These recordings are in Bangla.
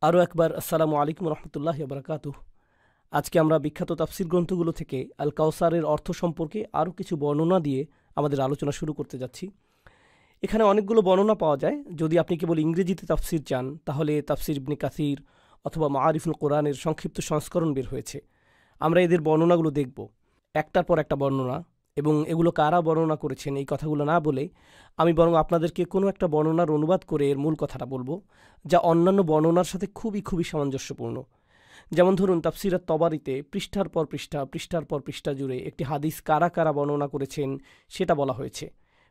আরও একবার আসসালামু আলাইকুম রহমতুল্লাহি ওয়া বারাকাতুহু। আজকে আমরা বিখ্যাত তাফসির গ্রন্থগুলো থেকে আল কাউসারের অর্থ সম্পর্কে আরও কিছু বর্ণনা দিয়ে আমাদের আলোচনা শুরু করতে যাচ্ছি। এখানে অনেকগুলো বর্ণনা পাওয়া যায়। যদি আপনি কেবল ইংরেজিতে তাফসির চান তাহলে তাফসির ইবনে কাসির অথবা মাআরিফুল কোরআনের সংক্ষিপ্ত সংস্করণ বের হয়েছে। আমরা এদের বর্ণনাগুলো দেখব একটার পর একটা বর্ণনা, এবং এগুলো কারা বর্ণনা করেছেন এই কথাগুলো না বলে আমি বরং আপনাদেরকে কোনো একটা বর্ণনার অনুবাদ করে এর মূল কথাটা বলবো, যা অন্যান্য বর্ণনার সাথে খুবই সামঞ্জস্যপূর্ণ। যেমন ধরুন, তাফসিরাত তবারিতে পৃষ্ঠার পর পৃষ্ঠা জুড়ে একটি হাদিস কারা কারা বর্ণনা করেছেন সেটা বলা হয়েছে।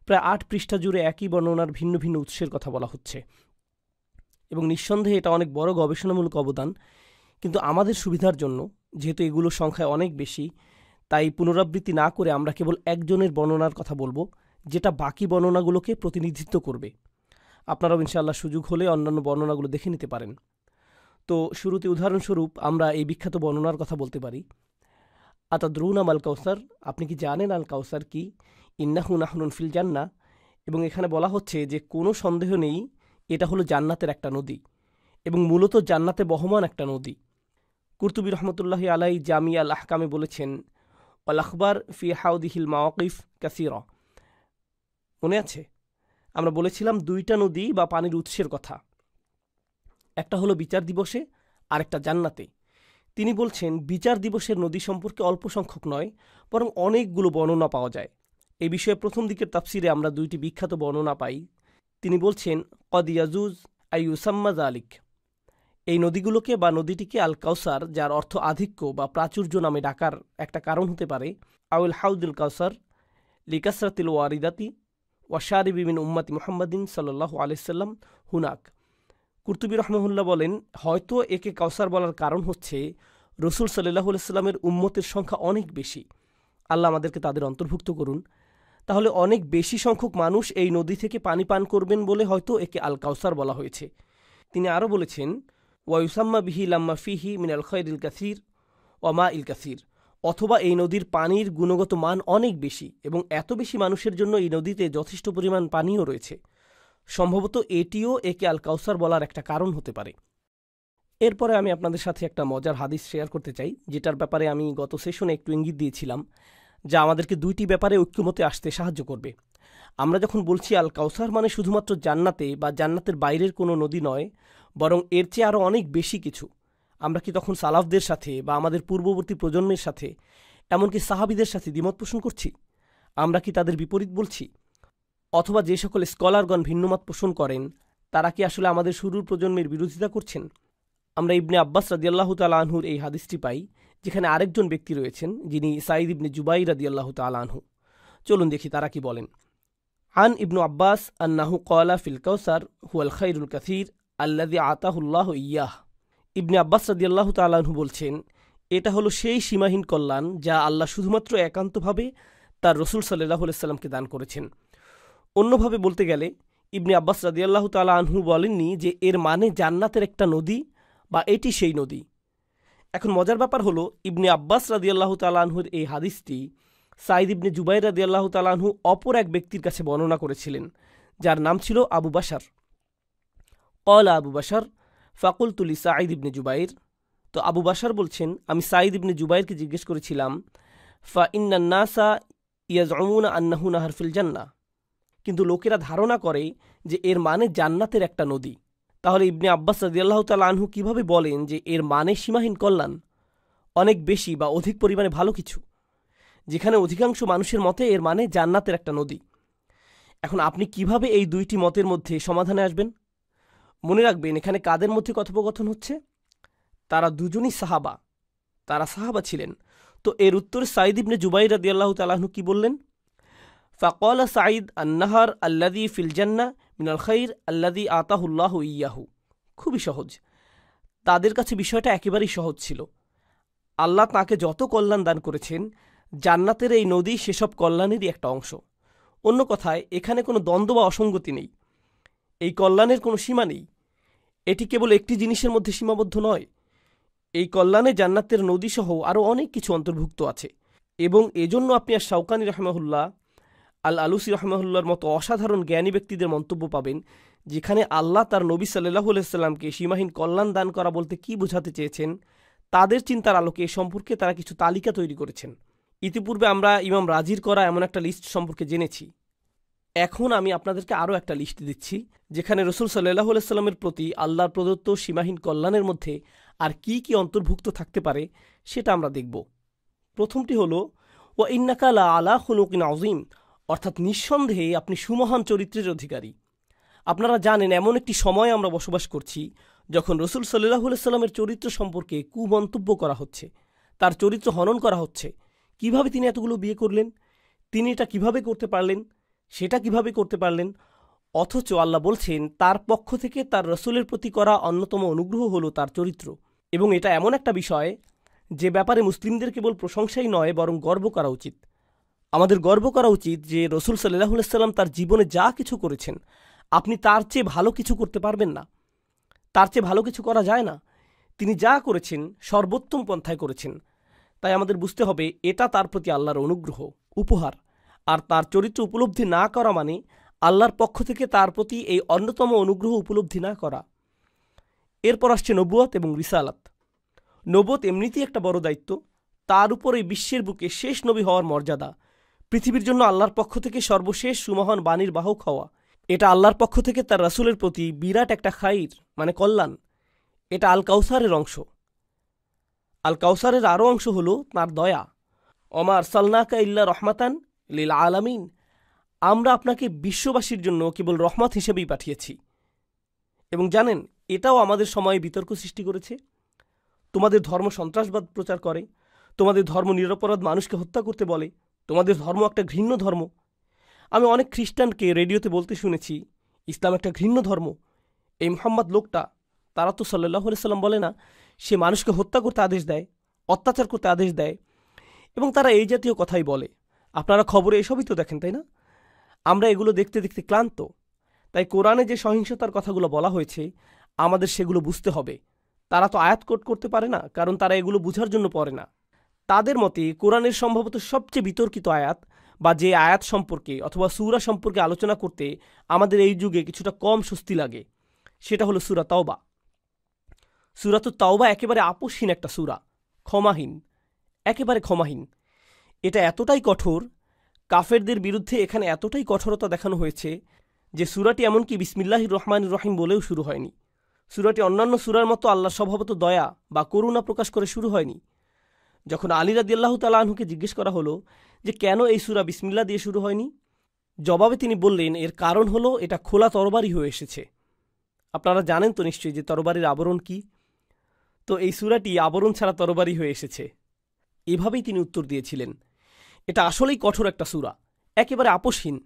প্রায় ৮ পৃষ্ঠা জুড়ে একই বর্ণনার ভিন্ন ভিন্ন উৎসের কথা বলা হচ্ছে, এবং নিঃসন্দেহে এটা অনেক বড় গবেষণামূলক অবদান। কিন্তু আমাদের সুবিধার জন্য, যেহেতু এগুলোর সংখ্যায় অনেক বেশি, তাই পুনরাবৃত্তি না করে আমরা কেবল একজনের বর্ণনার কথা বলবো, যেটা বাকি বর্ণনাগুলোকে প্রতিনিধিত্ব করবে। আপনারাও ইনশাআল্লাহ সুযোগ হলে অন্যান্য বর্ণনাগুলো দেখে নিতে পারেন। তো শুরুতে উদাহরণস্বরূপ আমরা এই বিখ্যাত বর্ণনার কথা বলতে পারি। আতাদরুনা মাল কাউসার, আপনি কি জানেন আল কাউসার কি? ইন্নাহু নাহনুন ফিল জান্নাহ। এবং এখানে বলা হচ্ছে যে কোনো সন্দেহ নেই এটা হলো জান্নাতের একটা নদী, এবং মূলত জান্নাতে বহমান একটা নদী। কুরতুবী রহমতুল্লাহি আলাই জামি আল আহকামে বলেছেন, আল আখবার ফি হাউদিহিল মাওয়াকিফ কাসীরা। মনে আছে আমরা বলেছিলাম দুইটা নদী বা পানির উৎসের কথা, একটা হলো বিচার দিবসে আর একটা জান্নাতে। তিনি বলছেন বিচার দিবসের নদী সম্পর্কে অল্প সংখ্যক নয়, বরং অনেকগুলো বর্ণনা পাওয়া যায়। এই বিষয়ে প্রথম দিকের তাফসিরে আমরা দুইটি বিখ্যাত বর্ণনা পাই। তিনি বলছেন, কদ ইয়াজুজ আইয়ুসাম্মা যালিক, এই নদীগুলোকে বা নদীটিকে আল কাউসার, যার অর্থ আধিক্য বা প্রাচুর্য নামে ডাকার একটা কারণ হতে পারে। আউল হাউদুল কাউসার লিকাসরাতিল ওয়ারিদাতি ওয়াশারিবি মিন উম্মতি মুহাম্মাদিন সাল্লাল্লাহু আলাইহি সাল্লাম হুনাক। কুরতুবী রহমাহুল্লাহ বলেন, হয়তো একে কাউসার বলার কারণ হচ্ছে রসুল সাল্লাল্লাহু আলাইহি সাল্লামের উম্মতের সংখ্যা অনেক বেশি। আল্লাহ আমাদেরকে তাদের অন্তর্ভুক্ত করুন। তাহলে অনেক বেশি সংখ্যক মানুষ এই নদী থেকে পানি পান করবেন বলে হয়তো একে আল কাউসার বলা হয়েছে। তিনি আরও বলেছেন, ওয়ায়ুসাম্মা বিহি লাম্মা ফিহি মিনাল খায়রিল কাসির ওয়া মা ইল কাসির, অথবা এই নদীর পানির গুণগত মান অনেক বেশি এবং এত বেশি মানুষের জন্য এই নদীতে যথেষ্ট পরিমাণ পানিও রয়েছে। সম্ভবত এটিও একে আল কাউসার বলার একটা কারণ হতে পারে। এরপরে আমি আপনাদের সাথে একটা মজার হাদিস শেয়ার করতে চাই, যেটার ব্যাপারে আমি গত সেশনে একটু ইঙ্গিত দিয়েছিলাম, যা আমাদেরকে দুইটি ব্যাপারে ঐক্যমতে আসতে সাহায্য করবে। আমরা যখন বলছি আল কাউসার মানে শুধুমাত্র জান্নাতে বা জান্নাতের বাইরের কোনো নদী নয়, বরং এর চেয়ে আরও অনেক বেশি কিছু, আমরা কি তখন সালাফদের সাথে বা আমাদের পূর্ববর্তী প্রজন্মের সাথে, এমনকি সাহাবীদের সাথে দ্বিমত পোষণ করছি? আমরা কি তাদের বিপরীত বলছি? অথবা যে সকল স্কলারগণ ভিন্নমত পোষণ করেন তারা কি আসলে আমাদের শুরুর প্রজন্মের বিরোধিতা করছেন? আমরা ইবনে আব্বাস রাদিয়াল্লাহু তাআলা আনহুর এই হাদিসটি পাই, যেখানে আরেকজন ব্যক্তি রয়েছেন যিনি সাঈদ ইবনে জুবাইর রাদিয়াল্লাহু তাআলা আনহু। চলুন দেখি তারা কি বলেন। আন ইবনু আব্বাস আন্নাহু ক্বালা ফিল কাউসার হুয়াল খায়রুল কাসীর আল্লাযী আতাহুল্লাহু ইয়্যাহ। ইবনে আব্বাস রাদিয়াল্লাহু তাআলা আনহু বলছেন, এটা হলো সেই সীমাহীন কল্যাণ যা আল্লাহ শুধুমাত্র একান্তভাবে তার রসুল সাল্লাল্লাহু আলাইহি সাল্লামকে দান করেছেন। অন্যভাবে বলতে গেলে ইবনে আব্বাস রাদিয়াল্লাহু তাআলা আনহু বলেননি যে এর মানে জান্নাতের একটা নদী বা এটি সেই নদী। এখন মজার ব্যাপার হলো, ইবনে আব্বাস রাদিয়াল্লাহু তাআলা আনহুর এই হাদিসটি সাঈদ ইবনে জুবাইর রাদিয়াল্লাহু তাআলা আনহু অপর এক ব্যক্তির কাছে বর্ণনা করেছিলেন, যার নাম ছিল আবু বাশার। ক্বালা আবু বাশার ফাকুলতু লি সাঈদ ইবনে জুবাইর। তো আবু বাশার বলছেন, আমি সাঈদ ইবনে জুবাইরকে জিজ্ঞেস করেছিলাম, ফা ইন্নান নাসা ইয়াজউমুনা আন্নাহু নাহার ফিল জান্নাহ, কিন্তু লোকেরা ধারণা করে যে এর মানে জান্নাতের একটা নদী। তাহলে ইবনে আব্বাস রাদিয়াল্লাহু তাআলা আনহু কিভাবে বলেন যে এর মানে সীমাহীন কল্যাণ, অনেক বেশি বা অধিক পরিমাণে ভালো কিছু, যেখানে অধিকাংশ মানুষের মতে এর মানে জান্নাতের একটা নদী? এখন আপনি কিভাবে এই দুইটি মতের মধ্যে সমাধানে আসবেন? মনে রাখবেন, এখানে কাদের মধ্যে কথোপকথন হচ্ছে? তারা দুজনই সাহাবা, তারা সাহাবা ছিলেন। তো এর উত্তরে সাঈদ ইবনে জুবাইর রাদিয়াল্লাহু তাআলা আনহু কি বললেন? ফাকালা সাঈদ আন-নাহার আল্লাযী ফিল জান্নাহ মিনাল খায়র আল্লাযী আতাহুল্লাহু ইয়্যাহু। খুবই সহজ, তাদের কাছে বিষয়টা একেবারেই সহজ ছিল। আল্লাহ তাকে যত কল্যাণ দান করেছেন, জান্নাতের এই নদী সেসব কল্যাণেরই একটা অংশ। অন্য কথায়, এখানে কোনো দ্বন্দ্ব বা অসঙ্গতি নেই। এই কল্যাণের কোনো সীমা নেই। এটি কেবল একটি জিনিসের মধ্যে সীমাবদ্ধ নয়। এই কল্যাণে জান্নাতের নদীসহ আরও অনেক কিছু অন্তর্ভুক্ত আছে, এবং এজন্য আপনি আর শাওকানি রাহমাহুল্লাহ, আল আলুসি রাহমাহুল্লাহর মতো অসাধারণ জ্ঞানী ব্যক্তিদের মন্তব্য পাবেন যেখানে আল্লাহ তার নবী সাল্লাল্লাহু আলাইহি সাল্লামকে সীমাহীন কল্যাণ দান করা বলতে কি বোঝাতে চেয়েছেন, তাদের চিন্তার আলোকে এ সম্পর্কে তারা কিছু তালিকা তৈরি করেছেন। ইতিপূর্বে আমরা ইমাম রাজির করা এমন একটা লিস্ট সম্পর্কে জেনেছি। এখন আমি আপনাদেরকে আরও একটা লিস্ট দিচ্ছি, যেখানে রাসূল সাল্লাল্লাহু আলাইহি সাল্লামের প্রতি আল্লাহর প্রদত্ত সীমাহীন কল্যাণের মধ্যে আর কি কি অন্তর্ভুক্ত থাকতে পারে সেটা আমরা দেখব। প্রথমটি হলো ওয়া ইন্নাকা লা আলা খুলুকিন আযীম, অর্থাৎ নিঃসন্দেহে আপনি সুমহান চরিত্রের অধিকারী। আপনারা জানেন এমন একটি সময় আমরা বসবাস করছি যখন রাসূল সাল্লাল্লাহু আলাইহি সাল্লামের চরিত্র সম্পর্কে কুমন্তব্য করা হচ্ছে, তার চরিত্র হনন করা হচ্ছে। কিভাবে তিনি এতগুলো বিয়ে করলেন, তিনি এটা কিভাবে করতে পারলেন, সেটা কিভাবে করতে পারলেন, অথচ আল্লাহ বলছেন তার পক্ষ থেকে তার রাসূলের প্রতি করা অন্যতম অনুগ্রহ হলো তার চরিত্র। এবং এটা এমন একটা বিষয় যে ব্যাপারে মুসলিমদের কেবল প্রশংসাই নয় বরং গর্ব করা উচিত। আমাদের গর্ব করা উচিত যে রাসূল সাল্লাল্লাহু আলাইহি সাল্লাম তার জীবনে যা কিছু করেছেন আপনি তার চেয়ে ভালো কিছু করতে পারবেন না, তার চেয়ে ভালো কিছু করা যায় না। তিনি যা করেছেন সর্বোত্তম পন্থায় করেছেন। তাই আমাদের বুঝতে হবে এটা তার প্রতি আল্লাহর অনুগ্রহ, উপহার। আর তার চরিত্র উপলব্ধি না করা মানে আল্লাহর পক্ষ থেকে তার প্রতি এই অন্যতম অনুগ্রহ উপলব্ধি না করা। এরপর আসছে নবুয়ত এবং রিসালাত। নবুয়ত এমনিতেই একটা বড় দায়িত্ব, তার উপর এই বিশ্বের বুকে শেষ নবী হওয়ার মর্যাদা, পৃথিবীর জন্য আল্লাহর পক্ষ থেকে সর্বশেষ সুমহান বাণীর বাহক হওয়া, এটা আল্লাহর পক্ষ থেকে তার রাসূলের প্রতি বিরাট একটা খাইর মানে কল্যাণ। এটা আল কাউসারের অংশ। আল কাউসারের আরও অংশ হলো তাঁর দয়া। ওমা আরসালনাকা ইল্লা রহমাতান লিল আলামিন, আমরা আপনাকে বিশ্ববাসীর জন্য কেবল রহমত হিসেবেই পাঠিয়েছি। এবং জানেন এটাও আমাদের সময়ে বিতর্ক সৃষ্টি করেছে। তোমাদের ধর্ম সন্ত্রাসবাদ প্রচার করে, তোমাদের ধর্ম নিরপরাধ মানুষকে হত্যা করতে বলে, তোমাদের ধর্ম একটা ঘৃণ্য ধর্ম। আমি অনেক খ্রিস্টানকে রেডিওতে বলতে শুনেছি ইসলাম একটা ঘৃণ্য ধর্ম। এই মুহাম্মদ লোকটা, তারা তো সাল্লাল্লাহু আলাইহি সাল্লাম বলে না, সে মানুষকে হত্যা করতে আদেশ দেয়, অত্যাচার করতে আদেশ দেয়, এবং তারা এই জাতীয় কথাই বলে। আপনারা খবরে এসবই তো দেখেন, তাই না? আমরা এগুলো দেখতে দেখতে ক্লান্ত। তাই কোরআনে যে সহিংসতার কথাগুলো বলা হয়েছে আমাদের সেগুলো বুঝতে হবে। তারা তো আয়াত কোট করতে পারে না, কারণ তারা এগুলো বুঝার জন্য পড়ে না। তাদের মতে কোরআনের সম্ভবত সবচেয়ে বিতর্কিত আয়াত বা যে আয়াত সম্পর্কে অথবা সূরা সম্পর্কে আলোচনা করতে আমাদের এই যুগে কিছুটা কম স্বস্তি লাগে, সেটা হলো সূরা তাওবা। সূরাতুত তাওবা একেবারে আপোষহীন একটা সূরা, ক্ষমাহীন, একেবারে ক্ষমাহীন। এটা এতটাই কঠোর, কাফেরদের বিরুদ্ধে এখানে এতটাই কঠোরতা দেখানো হয়েছে যে সূরাটি এমনকি বিসমিল্লাহির রহমানির রহিম বলেও শুরু হয়নি। সূরাটি অন্যান্য সূরার মতো আল্লাহ স্বভাবত দয়া বা করুণা প্রকাশ করে শুরু হয়নি। যখন আলী রাদিয়াল্লাহু তাআলা আনহুকে জিজ্ঞেস করা হলো যে কেন এই সূরা বিসমিল্লাহ দিয়ে শুরু হয়নি, জবাবে তিনি বললেন এর কারণ হলো এটা খোলা তরবারি হয়ে এসেছে। আপনারা জানেন তো নিশ্চয়ই যে তরবারির আবরণ কি। তো এই সূরাটি আবরণ ছাড়া তরবারি হয়ে এসেছে। এভাবেই তিনি উত্তর দিয়েছিলেন। এটা আসলেই কঠোর একটা সূরা, একেবারে আপোষহীন।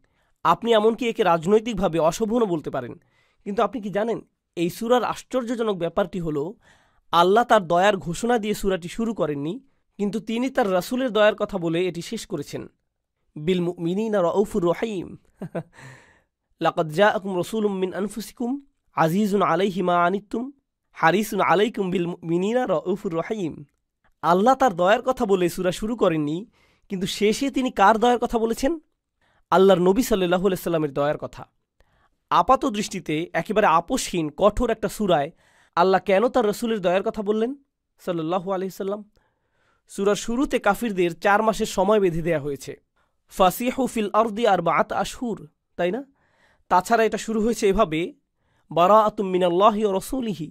আপনি এমনকি একে রাজনৈতিকভাবে অশোভনও বলতে পারেন। কিন্তু আপনি কি জানেন এই সূরার আশ্চর্যজনক ব্যাপারটি হলো আল্লাহ তার দয়ার ঘোষণা দিয়ে সূরাটি শুরু করেননি, কিন্তু তিনি তার রাসূলের দয়ার কথা বলে এটি শেষ করেছেন। বিল মুমিনিনা রাউফুর রহিম, লাকাদ জাআকুম রাসূলুম মিন আনফুসিকুম আজিজুন আলাইহি মা আনিতুম হারিসুন আলাইকুম বিল মুমিনিনা রাউফুর রহিম। আল্লাহ তার দয়ার কথা বলে সূরা শুরু করেননি, কিন্তু শেষে তিনি কার দয়ার কথা বলেছেন? আল্লাহর নবী সাল্লাল্লাহু আলাইহি সাল্লামের দয়ার কথা। আপাত দৃষ্টিতে একেবারে আপোষহীন কঠোর একটা সূরায় আল্লাহ কেন তার রাসূলের দয়ার কথা বললেন সাল্লাল্লাহু আলাইহি সাল্লাম? সূরার শুরুতে কাফিরদের 4 মাসের সময় বেঁধে দেয়া হয়েছে। ফাসিহু ফিল আরদি আরবাআত আশহুর, তাই না? তাছাড়া এটা শুরু হয়েছে এভাবে, বারাআতুম মিনাল্লাহি ওয়া রাসূলিহি।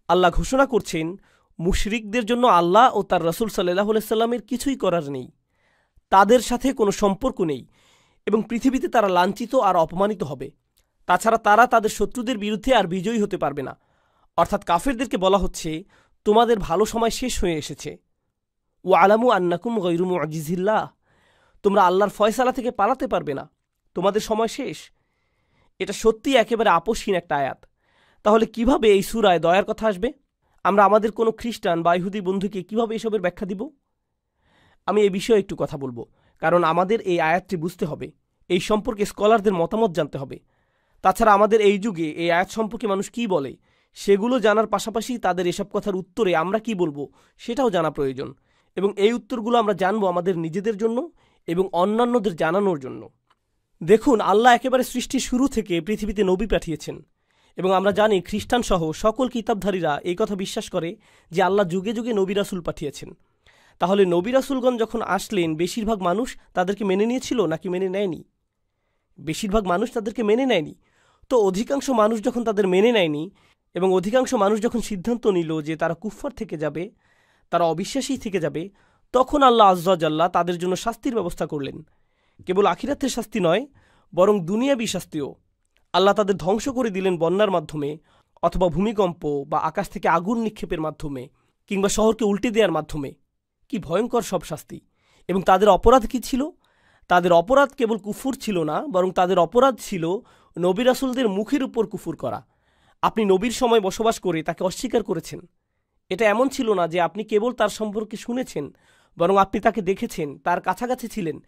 আল্লাহ ঘোষণা করছেন মুশরিকদের জন্য আল্লাহ ও তার রাসূল সাল্লাল্লাহু আলাইহি সাল্লামের কিছুই করার নেই, তাদের সাথে কোনো সম্পর্ক নেই, এবং পৃথিবীতে তারা লাঞ্ছিত আর অপমানিত হবে। তাছাড়া তারা তাদের শত্রুদের বিরুদ্ধে আর বিজয়ী হতে পারবে না। অর্থাৎ কাফেরদেরকে বলা হচ্ছে তোমাদের ভালো সময় শেষ হয়ে এসেছে। ওয়ালামু আন্নাকুম গায়রু মুআজিজিল্লাহ, তোমরা আল্লাহর ফয়সালা থেকে পালাতে পারবে না, তোমাদের সময় শেষ। এটা সত্যি একেবারে আপোষহীন একটা আয়াত। তাহলে কিভাবে এই সূরায় দয়ার কথা আসবে? আমরা আমাদের কোনো খ্রিস্টান বা ইহুদি বন্ধুকে কিভাবে এসবের ব্যাখ্যা দিব? আমি এই বিষয়ে একটু কথা বলবো, কারণ আমাদের এই আয়াতটি বুঝতে হবে, এই সম্পর্কে স্কলারদের মতামত জানতে হবে। তাছাড়া আমাদের এই যুগে এই আয়াত সম্পর্কে মানুষ কি বলে সেগুলো জানার পাশাপাশি তাদের এসব কথার উত্তরে আমরা কি বলবো সেটাও জানা প্রয়োজন। এবং এই উত্তরগুলো আমরা জানবো আমাদের নিজেদের জন্য এবং অন্যান্যদের জানানোর জন্য। দেখুন, আল্লাহ একেবারে সৃষ্টির শুরু থেকে পৃথিবীতে নবী পাঠিয়েছেন, এবং আমরা জানি খ্রিস্টান সহ সকল কিতাবধারীরা এই কথা বিশ্বাস করে যে আল্লাহ যুগে যুগে নবী রাসূল পাঠিয়েছেন। তাহলে নবী রাসূলগণ যখন আসলেন, বেশিরভাগ মানুষ তাদেরকে মেনে নিয়েছিল নাকি মেনে নেয়নি? বেশিরভাগ মানুষ তাদেরকে মেনে নেয়নি। তো অধিকাংশ মানুষ যখন তাদের মেনে নেয়নি এবং অধিকাংশ মানুষ যখন সিদ্ধান্ত নিল যে তারা কুফফার থেকে যাবে, তারা অবিশ্বাসী থেকে যাবে, তখন আল্লাহ আয্যা ওয়া জাল্লা তাদের জন্য শাস্তির ব্যবস্থা করলেন। কেবল আখিরাতের শাস্তি নয়, বরং দুনিয়াবী শাস্তিও। আল্লাহ তাদের ধ্বংস করে দিলেন বন্যার মাধ্যমে, অথবা ভূমিকম্প বা আকাশ থেকে আগুন নিক্ষেপের মাধ্যমে, কিংবা শহরকে উল্টে দেওয়ার মাধ্যমে। কি ভয়ঙ্কর সব শাস্তি! এবং তাদের অপরাধ কি ছিল? তাদের অপরাধ কেবল কুফুর ছিল না, বরং তাদের অপরাধ ছিল নবী রাসূলদের মুখের উপর কুফুর করা। আপনি নবীর সময় বসবাস করে তাকে অস্বীকার করেছেন। এটা এমন ছিল না যে আপনি কেবল তার সম্পর্কে শুনেছেন, বরং আপনি তাকে দেখেছেন, তার কাছাকাছি ছিলেন,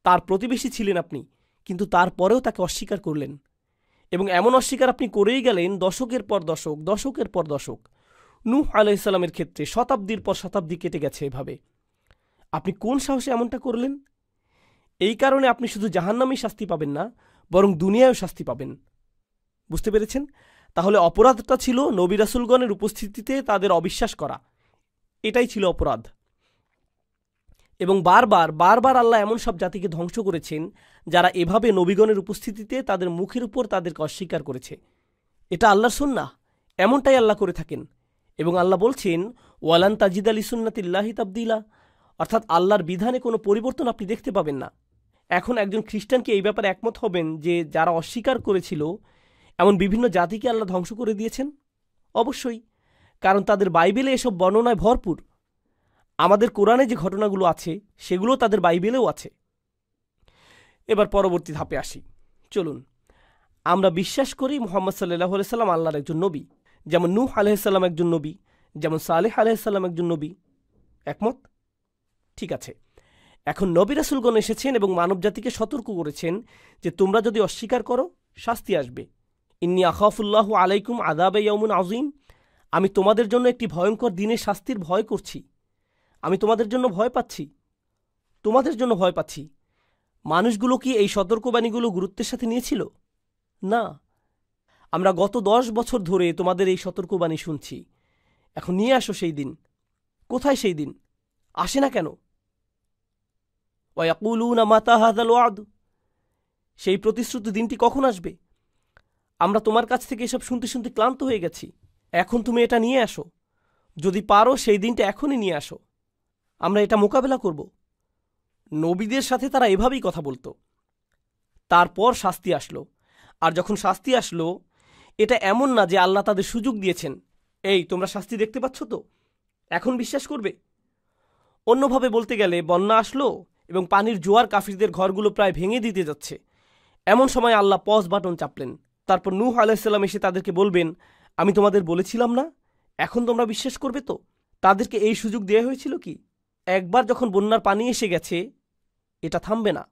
তার প্রতিবেশী ছিলেন আপনি, কিন্তু তারপরেও তাকে অস্বীকার করলেন। এবং এমন অস্বীকার আপনি করেই গেলেন দশকের পর দশক, দশকের পর দশক। নূহ আলাইহিস সালামের ক্ষেত্রে শতাব্দীর পর শতাব্দী কেটে গেছে এভাবে। আপনি কোন সাহসে এমনটা করলেন? এই কারণে আপনি শুধু জাহান্নামী শাস্তি পাবেন না, বরং দুনিয়ায়ও শাস্তি পাবেন। বুঝতে পেরেছেন? তাহলে অপরাধটা ছিল নবী রাসূলগণের উপস্থিতিতে তাদের অবিশ্বাস করা। এটাই ছিল অপরাধ। এবং বারবার বারবার আল্লাহ এমন সব জাতিকে ধ্বংস করেছেন যারা এভাবে নবীগণের উপস্থিতিতে তাদের মুখের উপর তাদেরকে অস্বীকার করেছে। এটা আল্লাহর সুন্নাহ, এমনটাই আল্লাহ করে থাকেন। এবং আল্লাহ বলছেন, ওয়ালান তাজিদা লিসুন্নাতিল্লাহি তাবদীলা, অর্থাৎ আল্লাহর বিধানে কোনো পরিবর্তন আপনি দেখতে পাবেন না। এখন একজন খ্রিস্টান কি এই ব্যাপারে একমত হবেন যে যারা অস্বীকার করেছিল এমন বিভিন্ন জাতিকে আল্লাহ ধ্বংস করে দিয়েছেন? অবশ্যই, কারণ তাদের বাইবেলে এসব বর্ণনায় ভরপুর। আমাদের কোরআনে যে ঘটনাগুলো আছে সেগুলো তাদের বাইবেলেও আছে। এবার পরবর্তী ধাপে আসি। চলুন, আমরা বিশ্বাস করি মুহাম্মদ সাল্লাল্লাহু আলাইহি সাল্লাম আল্লাহর একজন নবী, যেমন নূহ আলাইহিস সালাম একজন নবী, যেমন সালেহ আলাইহিস সালাম একজন নবী। একমত? ঠিক আছে। এখন নবী রাসূলগণ এসেছেন এবং মানবজাতিকে সতর্ক করেছেন যে তোমরা যদি অস্বীকার করো, শাস্তি আসবে। ইন্নী আখাফুল্লাহু আলাইকুম আযাবা ইয়াউমিন আযীম, আমি তোমাদের জন্য একটি ভয়ঙ্কর দিনের শাস্তির ভয় করছি। আমি তোমাদের জন্য ভয় পাচ্ছি, তোমাদের জন্য ভয় পাচ্ছি। মানুষগুলো কি এই সতর্কবাণীগুলো গুরুত্বের সাথে নিয়েছিল? না। আমরা গত 10 বছর ধরে তোমাদের এই সতর্কবাণী শুনছি। এখন নিয়ে আসো সেই দিন। কোথায় সেই দিন? আসে না কেন? ওয়ায়াকুলুনা মাতা হাযাল ওয়াদ, সেই প্রতিশ্রুত দিনটি কখন আসবে? আমরা তোমার কাছ থেকে এসব শুনতে শুনতে ক্লান্ত হয়ে গেছি। এখন তুমি এটা নিয়ে আসো। যদি পারো সেই দিনটা এখনই নিয়ে আসো, আমরা এটা মোকাবেলা করব। নবীদের সাথে তারা এভাবেই কথা বলতো। তারপর শাস্তি আসলো। আর যখন শাস্তি আসলো, এটা এমন না যে আল্লাহ তাদের সুযোগ দিয়েছেন, এই তোমরা শাস্তি দেখতে পাচ্ছ তো, এখন বিশ্বাস করবে। অন্যভাবে বলতে গেলে বন্যা আসলো এবং পানির জোয়ার কাফিরদের ঘরগুলো প্রায় ভেঙে দিতে যাচ্ছে। এমন সময় আল্লাহ পজ বাটন চাপলেন। তারপর নূহ আলাইহিস সালাম এসে তাদেরকে বলবেন, আমি তোমাদের বলেছিলাম না, এখন তোমরা বিশ্বাস করবে তো? তাদেরকে এই সুযোগ দেওয়া হয়েছিল কি? একবার যখন বন্যার পানি এসে গেছে, এটা থামবে না,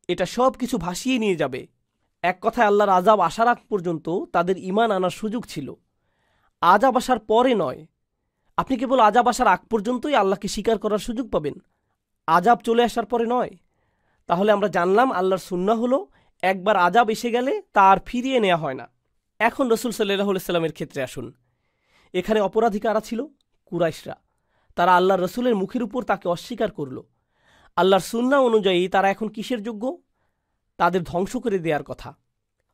এটা সব কিছু ভাসিয়ে নিয়ে যাবে। এক কথায় আল্লাহর আযাব আসার আগ পর্যন্ত তাদের ঈমান আনার সুযোগ ছিল, আযাব আসার পরে নয়। আপনি কেবল আযাব আসার আগ পর্যন্তই আল্লাহকে স্বীকার করার সুযোগ পাবেন, আযাব চলে আসার পরে নয়। তাহলে আমরা জানলাম আল্লাহর সুন্নাহ হলো একবার আযাব এসে গেলে তা আর ফিরিয়ে নেওয়া হয় না। এখন রাসূল সাল্লাল্লাহু আলাইহি সাল্লামের ক্ষেত্রে আসুন। এখানে অপরাধী কারা ছিল? কুরাইশরা। তারা আল্লাহর রাসূলের মুখের উপর তাকে অস্বীকার করল। আল্লাহর সুন্নাহ অনুযায়ী তারা এখন কিসের যোগ্য? তাদের ধ্বংস করে দেওয়ার কথা।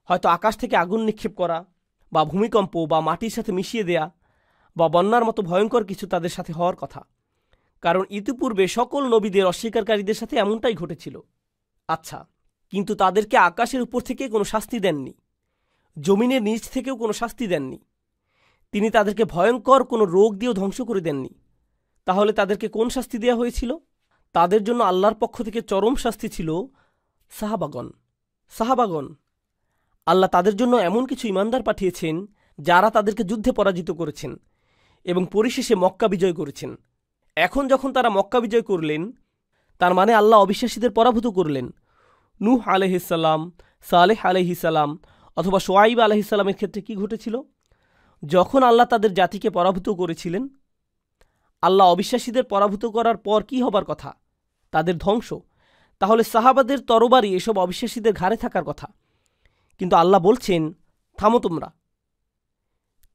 হয়তো আকাশ থেকে আগুন নিক্ষেপ করা, বা ভূমিকম্প, বা মাটির সাথে মিশিয়ে দেয়া, বা বন্যার মতো ভয়ঙ্কর কিছু তাদের সাথে হওয়ার কথা। কারণ ইতিপূর্বে সকল নবীদের অস্বীকারীদের সাথে এমনটাই ঘটেছিল। আচ্ছা, কিন্তু তাদেরকে আকাশের উপর থেকে কোনো শাস্তি দেননি, জমিনের নিচ থেকেও কোনো শাস্তি দেননি। তিনি তাদেরকে ভয়ঙ্কর কোনো রোগ দিয়েও ধ্বংস করে দেননি। তাহলে তাদেরকে কোন শাস্তি দেওয়া হয়েছিল? তাদের জন্য আল্লাহর পক্ষ থেকে চরম শাস্তি ছিল সাহাবাগণ। আল্লাহ তাদের জন্য এমন কিছু ঈমানদার পাঠিয়েছেন যারা তাদেরকে যুদ্ধে পরাজিত করেছেন এবং পরিশেষে মক্কা বিজয় করেছেন। এখন যখন তারা মক্কা বিজয় করলেন, তার মানে আল্লাহ অবিশ্বাসীদের পরাভূত করলেন। নূহ আলাইহিস সালাম, সালেহ আলাইহিস সালাম অথবা শুআয়ব আলাইহিস সালামের ক্ষেত্রে কি ঘটেছিল? যখন আল্লাহ তাদের জাতিকে পরাভূত করেছিলেন, আল্লাহ অবিশ্বাসীদের পরাভূত করার পর কি হবার কথা? তাদের ধ্বংস। তাহলে সাহাবাদের তরবারি এসব অবিশ্বাসীদের ঘাড়ে থাকার কথা। কিন্তু আল্লাহ বলছেন, থামো তোমরা।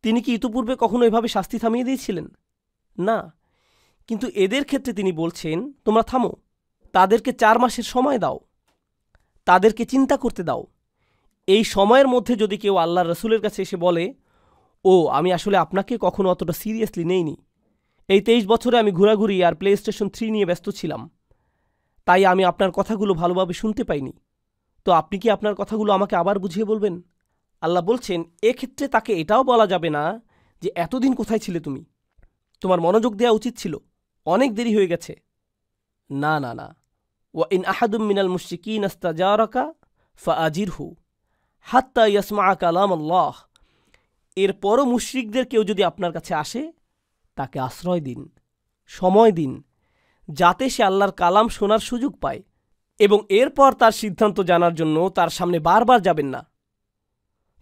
তিনি কি ইতোপূর্বে কখনো এভাবে শাস্তি থামিয়ে দিয়েছিলেন? না। কিন্তু এদের ক্ষেত্রে তিনি বলছেন, তোমরা থামো, তাদেরকে 4 মাসের সময় দাও, তাদেরকে চিন্তা করতে দাও। এই সময়ের মধ্যে যদি কেউ আল্লাহ রসুলের কাছে এসে বলে, ও আমি আসলে আপনাকে কখনো অতটা সিরিয়াসলি নেইনি, এই 23 বছরে আমি ঘোরাঘুরি আর প্লেস্টেশন 3 নিয়ে ব্যস্ত ছিলাম, তাই আমি আপনার কথাগুলো ভালোভাবে শুনতে পাইনি, তো আপনি কি আপনার কথাগুলো আমাকে আবার বুঝিয়ে বলবেন? আল্লাহ বলছেন, এক্ষেত্রে তাকে এটাও বলা যাবে না যে এতদিন কোথায় ছিলে তুমি, তোমার মনোযোগ দেওয়া উচিত ছিল, অনেক দেরি হয়ে গেছে। না না না, ওয়া ইন আহাদুম মিনাল মুশরিকিন ইস্তাজারাকা ফাআজিরহু হাত্তা ইয়াসমাআ কালাম আল্লাহ। এরপরও মুশরিকদের কেউ যদি আপনার কাছে আসে, তাকে আশ্রয় দিন, সময় দিন, যাতে সে আল্লাহর কালাম শোনার সুযোগ পায়, এবং এরপর তার সিদ্ধান্ত জানার জন্য তার সামনে বারবার যাবেন না।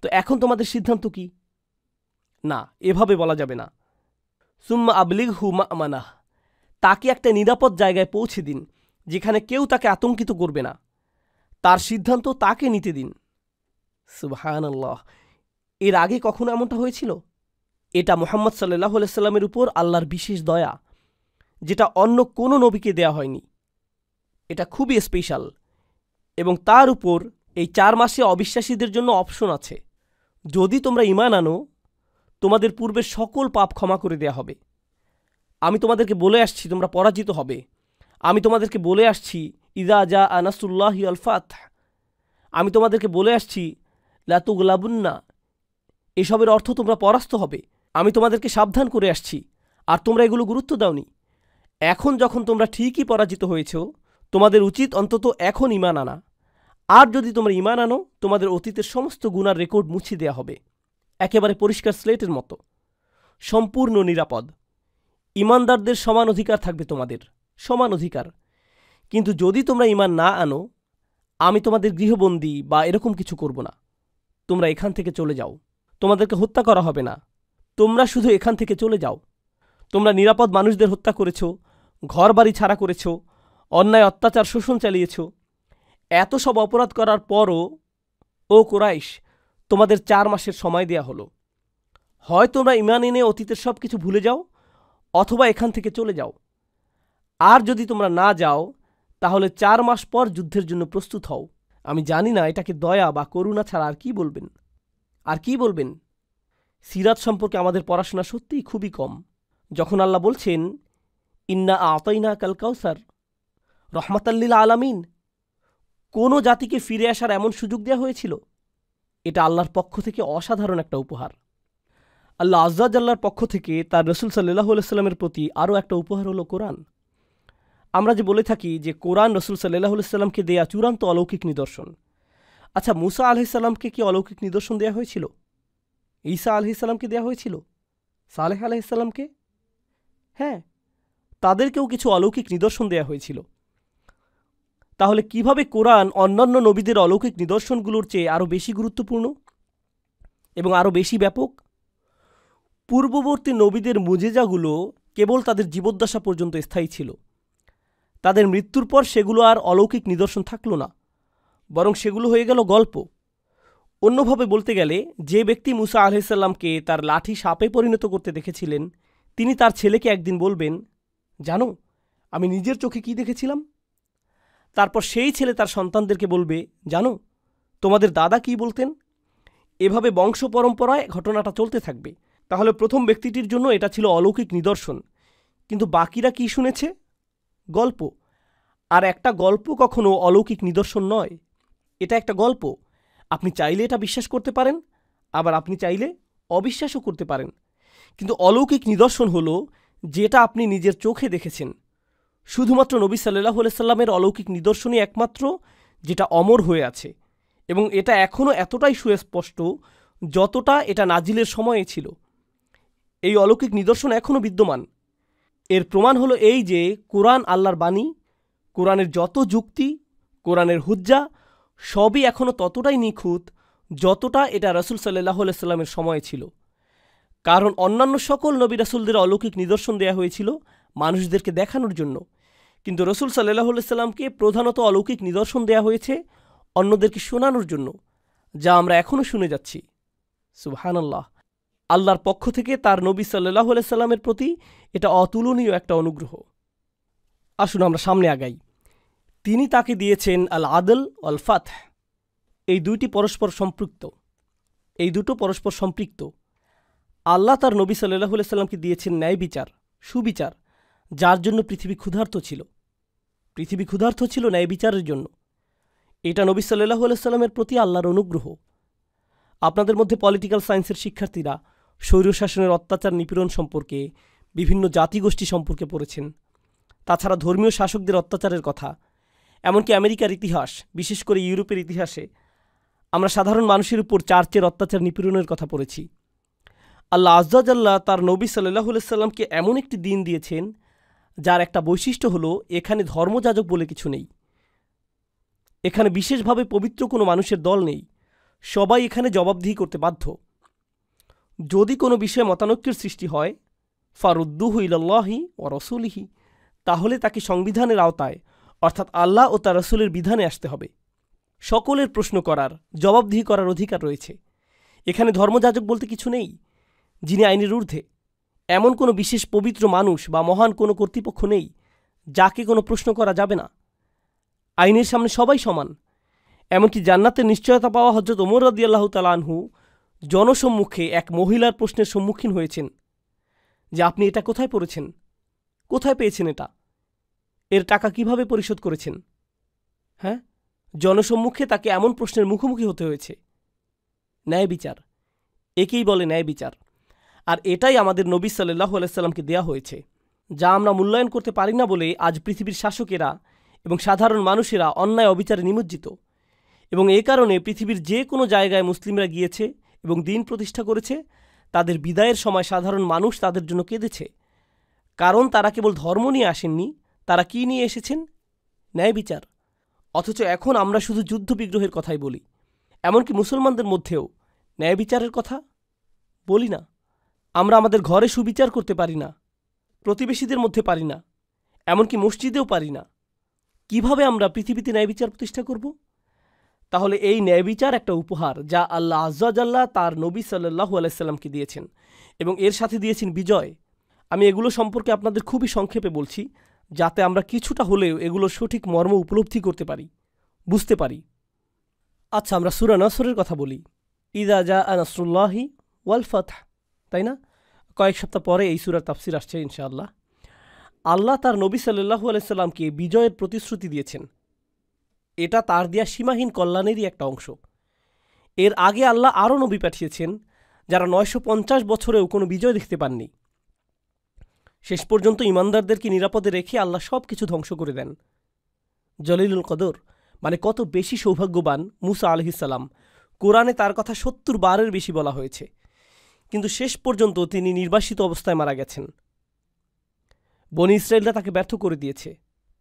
তো এখন তোমাদের সিদ্ধান্ত কি? না, এভাবে বলা যাবে না। সুম্মা আবলিগহু মা'মানাহ, তাকে একটা নিরাপদ জায়গায় পৌঁছে দিন, যেখানে কেউ তাকে আতঙ্কিত করবে না। তার সিদ্ধান্ত তাকে নিতে দিন। সুবহানাল্লাহ। এর আগে কখনো এমনটা হয়েছিল? এটা মুহাম্মদ সাল্লাল্লাহু আলাইহি সাল্লামের উপর আল্লাহর বিশেষ দয়া, যেটা অন্য কোনো নবীকে দেয়া হয়নি। এটা খুবই স্পেশাল। এবং তার উপর এই 4 মাসে অবিশ্বাসীদের জন্য অপশন আছে। যদি তোমরা ঈমান আনো, তোমাদের পূর্বের সকল পাপ ক্ষমা করে দেয়া হবে। আমি তোমাদেরকে বলে আসছি তোমরা পরাজিত হবে। আমি তোমাদেরকে বলে আসছি ইযা জাআ নাসরুল্লাহি ওয়াল ফাth। আমি তোমাদেরকে বলে আসছি লা তুগলাবুন্না, এসবের অর্থ তোমরা পরাস্ত হবে। আমি তোমাদেরকে সাবধান করে আসছি, আর তোমরা এগুলো গুরুত্ব দাওনি। এখন যখন তোমরা ঠিকই পরাজিত হয়েছ, তোমাদের উচিত অন্তত এখন ঈমান আনা। আর যদি তোমরা ঈমান আনো, তোমাদের অতীতের সমস্ত গুনার রেকর্ড মুছে দেয়া হবে, একেবারে পরিষ্কার স্লেটের মতো, সম্পূর্ণ নিরাপদ। ঈমানদারদের সমান অধিকার থাকবে, তোমাদের সমান অধিকার। কিন্তু যদি তোমরা ঈমান না আনো, আমি তোমাদের গৃহবন্দী বা এরকম কিছু করব না। তোমরা এখান থেকে চলে যাও, তোমাদেরকে হত্যা করা হবে না। তোমরা শুধু এখান থেকে চলে যাও। তোমরা নিরাপদ মানুষদের হত্যা করেছ, ঘর বাড়ি ছাড়া করেছ, অন্যায় অত্যাচার শোষণ চালিয়েছ। এত সব অপরাধ করার পরও ও কুরাইশ, তোমাদের 4 মাসের সময় দেয়া হলো। হয় তোমরা ঈমান এনে অতীতের সব কিছু ভুলে যাও, অথবা এখান থেকে চলে যাও। আর যদি তোমরা না যাও, তাহলে 4 মাস পর যুদ্ধের জন্য প্রস্তুত হও। আমি জানি না এটাকে দয়া বা করুণা ছাড়া আর কি বলবেন। আর কি বলবেন? সিরাত সম্পর্কে আমাদের পড়াশোনা সত্যিই খুবই কম। যখন আল্লাহ বলছেন ইন্না আতাইনা কাল কাউসার রহমাতাল লিল আলামিন, কোনো জাতিকে ফিরে আসার এমন সুযোগ দেওয়া হয়েছিল? এটা আল্লাহর পক্ষ থেকে অসাধারণ একটা উপহার। আল্লাহ আজ্জা জাল্লার পক্ষ থেকে তার রসুল সাল্লাল্লাহু আলাইহি সাল্লামের প্রতি আরও একটা উপহার হলো কোরআন। আমরা যে বলে থাকি যে কোরআন রসুল সাল্লাল্লাহু আলাইহি সাল্লামকে দেয়া চূড়ান্ত অলৌকিক নিদর্শন। আচ্ছা, মুসা আলাইহিস সালামকে কি অলৌকিক নিদর্শন দেওয়া হয়েছিল? ঈসা আলাইহিস সালামকে দেওয়া হয়েছিল? সালেহ আলাইহিস সালামকে? হ্যাঁ, তাদেরকেও কিছু অলৌকিক নিদর্শন দেওয়া হয়েছিল। তাহলে কিভাবে কোরআন অন্যান্য নবীদের অলৌকিক নিদর্শনগুলোর চেয়ে আরও বেশি গুরুত্বপূর্ণ এবং আরও বেশি ব্যাপক? পূর্ববর্তী নবীদের মুজিজাগুলো কেবল তাদের জীবদ্দশা পর্যন্ত স্থায়ী ছিল। তাদের মৃত্যুর পর সেগুলো আর অলৌকিক নিদর্শন থাকল না, বরং সেগুলো হয়ে গেল গল্প। অন্যভাবে বলতে গেলে, যে ব্যক্তি মুসা আলাইহিস সালামকে তার লাঠি সাপে পরিণত করতে দেখেছিলেন, তিনি তার ছেলেকে একদিন বলবেন, জানো আমি নিজের চোখে কি দেখেছিলাম? তারপর সেই ছেলে তার সন্তানদেরকে বলবে, জানো তোমাদের দাদা কি বলতেন? এভাবে বংশ পরম্পরায় ঘটনাটা চলতে থাকবে। তাহলে প্রথম ব্যক্তিটির জন্য এটা ছিল অলৌকিক নিদর্শন, কিন্তু বাকিরা কি শুনেছে? গল্প। আর একটা গল্প কখনো অলৌকিক নিদর্শন নয়, এটা একটা গল্প। আপনি চাইলে এটা বিশ্বাস করতে পারেন, আবার আপনি চাইলে অবিশ্বাসও করতে পারেন। কিন্তু অলৌকিক নিদর্শন হলো যেটা আপনি নিজের চোখে দেখেছেন। শুধুমাত্র নবী সাল্লাল্লাহু আলাইহি সাল্লামের অলৌকিক নিদর্শনই একমাত্র যেটা অমর হয়ে আছে, এবং এটা এখনও এতটাই সুস্পষ্ট যতটা এটা নাজিলের সময়ে ছিল। এই অলৌকিক নিদর্শন এখনও বিদ্যমান। এর প্রমাণ হলো এই যে কোরআন আল্লাহর বাণী, কোরআনের যত যুক্তি, কোরআনের হুজ্জা সবই এখনও ততটাই নিখুঁত যতটা এটা রাসূল সাল্লাল্লাহু আলাইহি সাল্লামের সময়ে ছিল। কারণ অন্যান্য সকল নবী রাসূলদের অলৌকিক নিদর্শন দেয়া হয়েছিল মানুষদেরকে দেখানোর জন্য, কিন্তু রসুল সাল্লাল্লাহু আলাইহি সাল্লামকে প্রধানত অলৌকিক নিদর্শন দেয়া হয়েছে অন্যদেরকে শোনানোর জন্য, যা আমরা এখনও শুনে যাচ্ছি। সুবহানাল্লাহ। আল্লাহর পক্ষ থেকে তার নবী সাল্লাল্লাহু আলাইহি সাল্লামের প্রতি এটা অতুলনীয় একটা অনুগ্রহ। আসুন আমরা সামনে আগাই। তিনি তাকে দিয়েছেন আল আদল আল ফাতহ। এই দুটো পরস্পর সম্পৃক্ত। আল্লাহ তার নবী সাল্লাল্লাহু আলাইহি সাল্লামকে দিয়েছেন ন্যায় বিচার, সুবিচার, যার জন্য পৃথিবী ক্ষুধার্ত ছিল ন্যায় বিচারের জন্য। এটা নবী সাল্লাল্লাহু আলাইহি সাল্লামের প্রতি আল্লাহর অনুগ্রহ। আপনাদের মধ্যে পলিটিক্যাল সায়েন্সের শিক্ষার্থীরা স্বৈরশাসনের অত্যাচার নিপীড়ন সম্পর্কে, বিভিন্ন জাতিগোষ্ঠী সম্পর্কে পড়েছেন। তাছাড়া ধর্মীয় শাসকদের অত্যাচারের কথা, এমনকি আমেরিকার ইতিহাস, বিশেষ করে ইউরোপের ইতিহাসে আমরা সাধারণ মানুষের উপর চার্চের অত্যাচার নিপীড়নের কথা পড়েছি। আল্লাহ আজ্জা জাল্লা তার নবী সাল্লাল্লাহু আলাইহি সাল্লামকে এমন একটি দিন দিয়েছেন যার একটা বৈশিষ্ট্য হলো এখানে ধর্মযাজক বলে কিছু নেই। এখানে বিশেষভাবে পবিত্র কোনো মানুষের দল নেই। সবাই এখানে জবাবদিহি করতে বাধ্য। যদি কোনো বিষয়ে মতানৈক্যের সৃষ্টি হয়, ফারুদ্দুহু ইলাল্লাহি ওয়া রাসূলিহি, তাহলে তাকে সংবিধানের আওতায় অর্থাৎ আল্লাহ ও তার রাসূলের বিধানে আসতে হবে। সকলের প্রশ্ন করার, জবাবদিহি করার অধিকার রয়েছে। এখানে ধর্মযাজক বলতে কিছু নেই যিনি আইনের ঊর্ধ্বে। এমন কোনো বিশেষ পবিত্র মানুষ বা মহান কোনো কর্তৃপক্ষ নেই যাকে কোনো প্রশ্ন করা যাবে না। আইনের সামনে সবাই সমান। এমনকি জান্নাতের নিশ্চয়তা পাওয়া হযরত ওমর রাদিয়াল্লাহু তাআলা আনহু জনসম্মুখে এক মহিলার প্রশ্নের সম্মুখীন হয়েছেন যে আপনি এটা কোথায় পড়েছেন, কোথায় পেয়েছেন, এর টাকা কিভাবে পরিশোধ করেছেন? হ্যাঁ, জনসম্মুখে তাকে এমন প্রশ্নের মুখোমুখি হতে হয়েছে। ন্যায় বিচার, একেই বলে ন্যায় বিচার। আর এটাই আমাদের নবী সাল্লাল্লাহু আলাইহি সাল্লামকে দেয়া হয়েছে, যা আমরা মূল্যায়ন করতে পারি না বলে আজ পৃথিবীর শাসকেরা এবং সাধারণ মানুষেরা অন্যায় অবিচারে নিমজ্জিত। এবং এ কারণে পৃথিবীর যে কোনো জায়গায় মুসলিমরা গিয়েছে এবং দিন প্রতিষ্ঠা করেছে, তাদের বিদায়ের সময় সাধারণ মানুষ তাদের জন্য কেঁদেছে। কারণ তারা কেবল ধর্ম নিয়ে আসেননি, তারা কি নিয়ে এসেছেন? ন্যায় বিচার। অথচ এখন আমরা শুধু যুদ্ধ বিগ্রহের কথাই বলি। এমনকি মুসলমানদের মধ্যেও ন্যায় বিচারের কথা বলি না। আমরা আমাদের ঘরে সুবিচার করতে পারি না, প্রতিবেশীদের মধ্যে পারি না, এমনকি মসজিদেও পারি না। কিভাবে আমরা পৃথিবীতে ন্যায় বিচার প্রতিষ্ঠা করব? তাহলে এই ন্যায় বিচার একটা উপহার যা আল্লাহ আজ্জা জাল্লা তার নবী সাল্লাল্লাহু আলাইহি সাল্লামকে দিয়েছেন এবং এর সাথে দিয়েছেন বিজয়। আমি এগুলো সম্পর্কে আপনাদের খুবই সংক্ষেপে বলছি, যাতে আমরা কিছুটা হলেও এগুলোর সঠিক মর্ম উপলব্ধি করতে পারি, বুঝতে পারি। আচ্ছা, আমরা সূরা নাসরের কথা বলি। ইযা জাআ নাসরুল্লাহি ওয়াল ফাতহ, তাই না? কয়েক সপ্তাহ পরে এই সূরার তাফসীর আসছে ইনশাআল্লাহ। আল্লাহ তার নবী সাল্লাল্লাহু আলাইহি সাল্লামকে বিজয়ের প্রতিশ্রুতি দিয়েছেন। এটা তার দেয়া সীমাহীন কল্যাণেরই একটা অংশ। এর আগে আল্লাহ আরও নবী পাঠিয়েছেন যারা 950 বছরেও কোনো বিজয় দেখতে পাননি। শেষ পর্যন্ত ইমানদারদেরকে নিরাপদে রেখে আল্লাহ সব কিছু ধ্বংস করে দেন। জলিলুল কদর, মানে কত বেশি সৌভাগ্যবান মুসা আলাইহিস সালাম। কোরআনে তার কথা 70 বারের বেশি বলা হয়েছে, কিন্তু শেষ পর্যন্ত তিনি নির্বাসিত অবস্থায় মারা গেছেন। বনী ইসরায়েলরা তাকে ব্যর্থ করে দিয়েছে,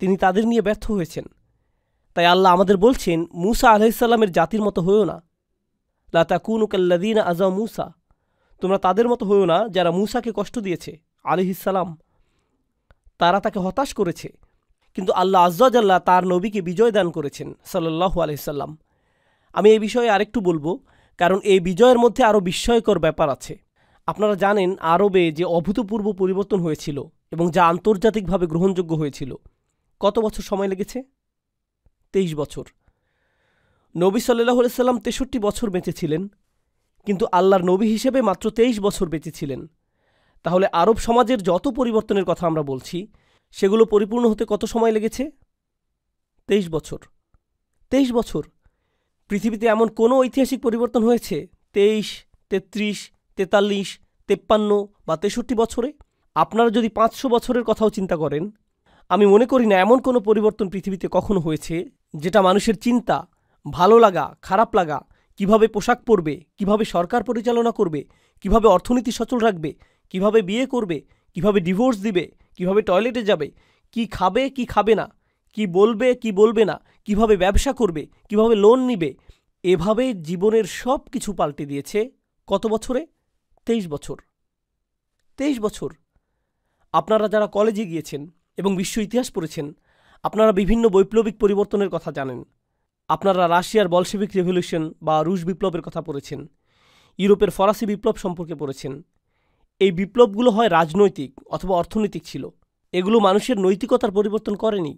তিনি তাদের নিয়ে ব্যর্থ হয়েছেন। তাই আল্লাহ আমাদের বলছেন, মুসা আলাইহিস সালামের জাতির মতো হইও না। লা তাকুনু কাল্লাযীনা আযাউ মুসা, তোমরা তাদের মতো হইও না যারা মুসাকে কষ্ট দিয়েছে আলাইহিস সালাম। তারা তাকে হতাশ করেছে, কিন্তু আল্লাহ আজ্জা জাল্লা তার নবীকে বিজয় দান করেছেন সাল্লাল্লাহু আলাইহি সাল্লাম। আমি এই বিষয়ে আরেকটু বলবো, কারণ এই বিজয়ের মধ্যে আরও বিস্ময়কর ব্যাপার আছে। আপনারা জানেন আরবে যে অভূতপূর্ব পরিবর্তন হয়েছিল এবং যা আন্তর্জাতিকভাবে গ্রহণযোগ্য হয়েছিল, কত বছর সময় লেগেছে? 23 বছর। নবী সাল্লাল্লাহু আলাইহি সাল্লাম 63 বছর বেঁচে ছিলেন, কিন্তু আল্লাহর নবী হিসেবে মাত্র 23 বছর বেঁচে ছিলেন। তাহলে আরব সমাজের যত পরিবর্তনের কথা আমরা বলছি, সেগুলো পরিপূর্ণ হতে কত সময় লেগেছে? 23 বছর। 23 বছর। পৃথিবীতে এমন কোনো ঐতিহাসিক পরিবর্তন হয়েছে 23, 33, 43, 53 বা 63 বছরে? আপনারা যদি 500 বছরের কথাও চিন্তা করেন, আমি মনে করি না এমন কোনো পরিবর্তন পৃথিবীতে কখনো হয়েছে যেটা মানুষের চিন্তা, ভালো লাগা, খারাপ লাগা, কিভাবে পোশাক পরবে, কিভাবে সরকার পরিচালনা করবে, কিভাবে অর্থনীতি সচল রাখবে, কিভাবে বিয়ে করবে, কিভাবে ডিভোর্স দিবে, কিভাবে টয়লেটে যাবে, কি খাবে কি খাবে না, কি বলবে কি বলবে না, কিভাবে ব্যবসা করবে, কিভাবে লোন নিবে, এভাবে জীবনের সব কিছু পাল্টে দিয়েছে। কত বছরে? 23 বছর। 23 বছর। আপনারা যারা কলেজে গিয়েছেন এবং বিশ্ব ইতিহাস পড়েছেন, আপনারা বিভিন্ন বৈপ্লবিক পরিবর্তনের কথা জানেন। আপনারা রাশিয়ার বলশেভিক রেভলিউশন বা রুশ বিপ্লবের কথা পড়েছেন, ইউরোপের ফরাসি বিপ্লব সম্পর্কে পড়েছেন। এই বিপ্লবগুলো হয় রাজনৈতিক অথবা অর্থনৈতিক ছিল। এগুলো মানুষের নৈতিকতার পরিবর্তন করেনি,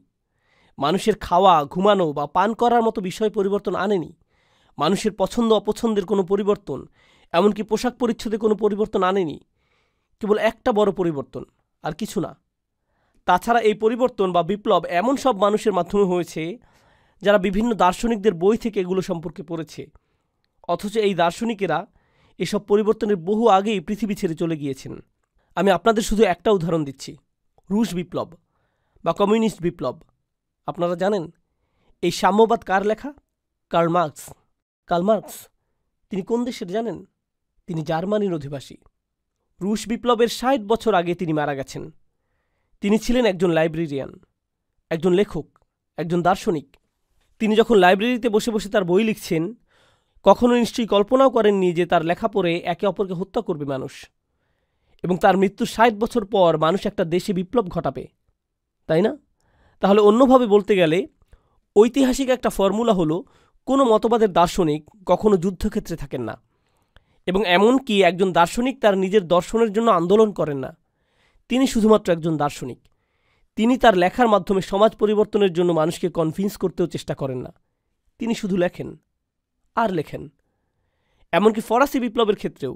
মানুষের খাওয়া, ঘুমানো বা পান করার মতো বিষয় পরিবর্তন আনেনি, মানুষের পছন্দ অপছন্দের কোনো পরিবর্তন, এমনকি পোশাক পরিচ্ছদে কোনো পরিবর্তন আনেনি। কেবল একটা বড় পরিবর্তন, আর কিছু না। তাছাড়া এই পরিবর্তন বা বিপ্লব এমন সব মানুষের মাধ্যমে হয়েছে যারা বিভিন্ন দার্শনিকদের বই থেকে এগুলো সম্পর্কে পড়েছে, অথচ এই দার্শনিকেরা এসব পরিবর্তনের বহু আগেই পৃথিবী ছেড়ে চলে গিয়েছেন। আমি আপনাদের শুধু একটা উদাহরণ দিচ্ছি, রুশ বিপ্লব বা কমিউনিস্ট বিপ্লব। আপনারা জানেন এই সাম্যবাদ কার লেখা? Karl Marx. কার্ল মার্কস তিনি কোন দেশের জানেন? তিনি জার্মানির অধিবাসী। রুশ বিপ্লবের ৬০ বছর আগে তিনি মারা গেছেন। তিনি ছিলেন একজন লাইব্রেরিয়ান, একজন লেখক, একজন দার্শনিক। তিনি যখন লাইব্রেরিতে বসে বসে তার বই লিখছেন, কখনো নিশ্চয়ই কল্পনাও করেননি যে তার লেখা পড়ে একে অপরকে হত্যা করবে মানুষ, এবং তার মৃত্যুর ৬০ বছর পর মানুষ একটা দেশে বিপ্লব ঘটাবে, তাই না? তাহলে অন্যভাবে বলতে গেলে ঐতিহাসিক একটা ফর্মুলা হলো, কোনো মতবাদের দার্শনিক কখনো যুদ্ধক্ষেত্রে থাকেন না, এবং এমনকি একজন দার্শনিক তার নিজের দর্শনের জন্য আন্দোলন করেন না। তিনি শুধুমাত্র একজন দার্শনিক। তিনি তার লেখার মাধ্যমে সমাজ পরিবর্তনের জন্য মানুষকে কনভিন্স করতেও চেষ্টা করেন না। তিনি শুধু লেখেন আর লেখেন। এমনকি ফরাসি বিপ্লবের ক্ষেত্রেও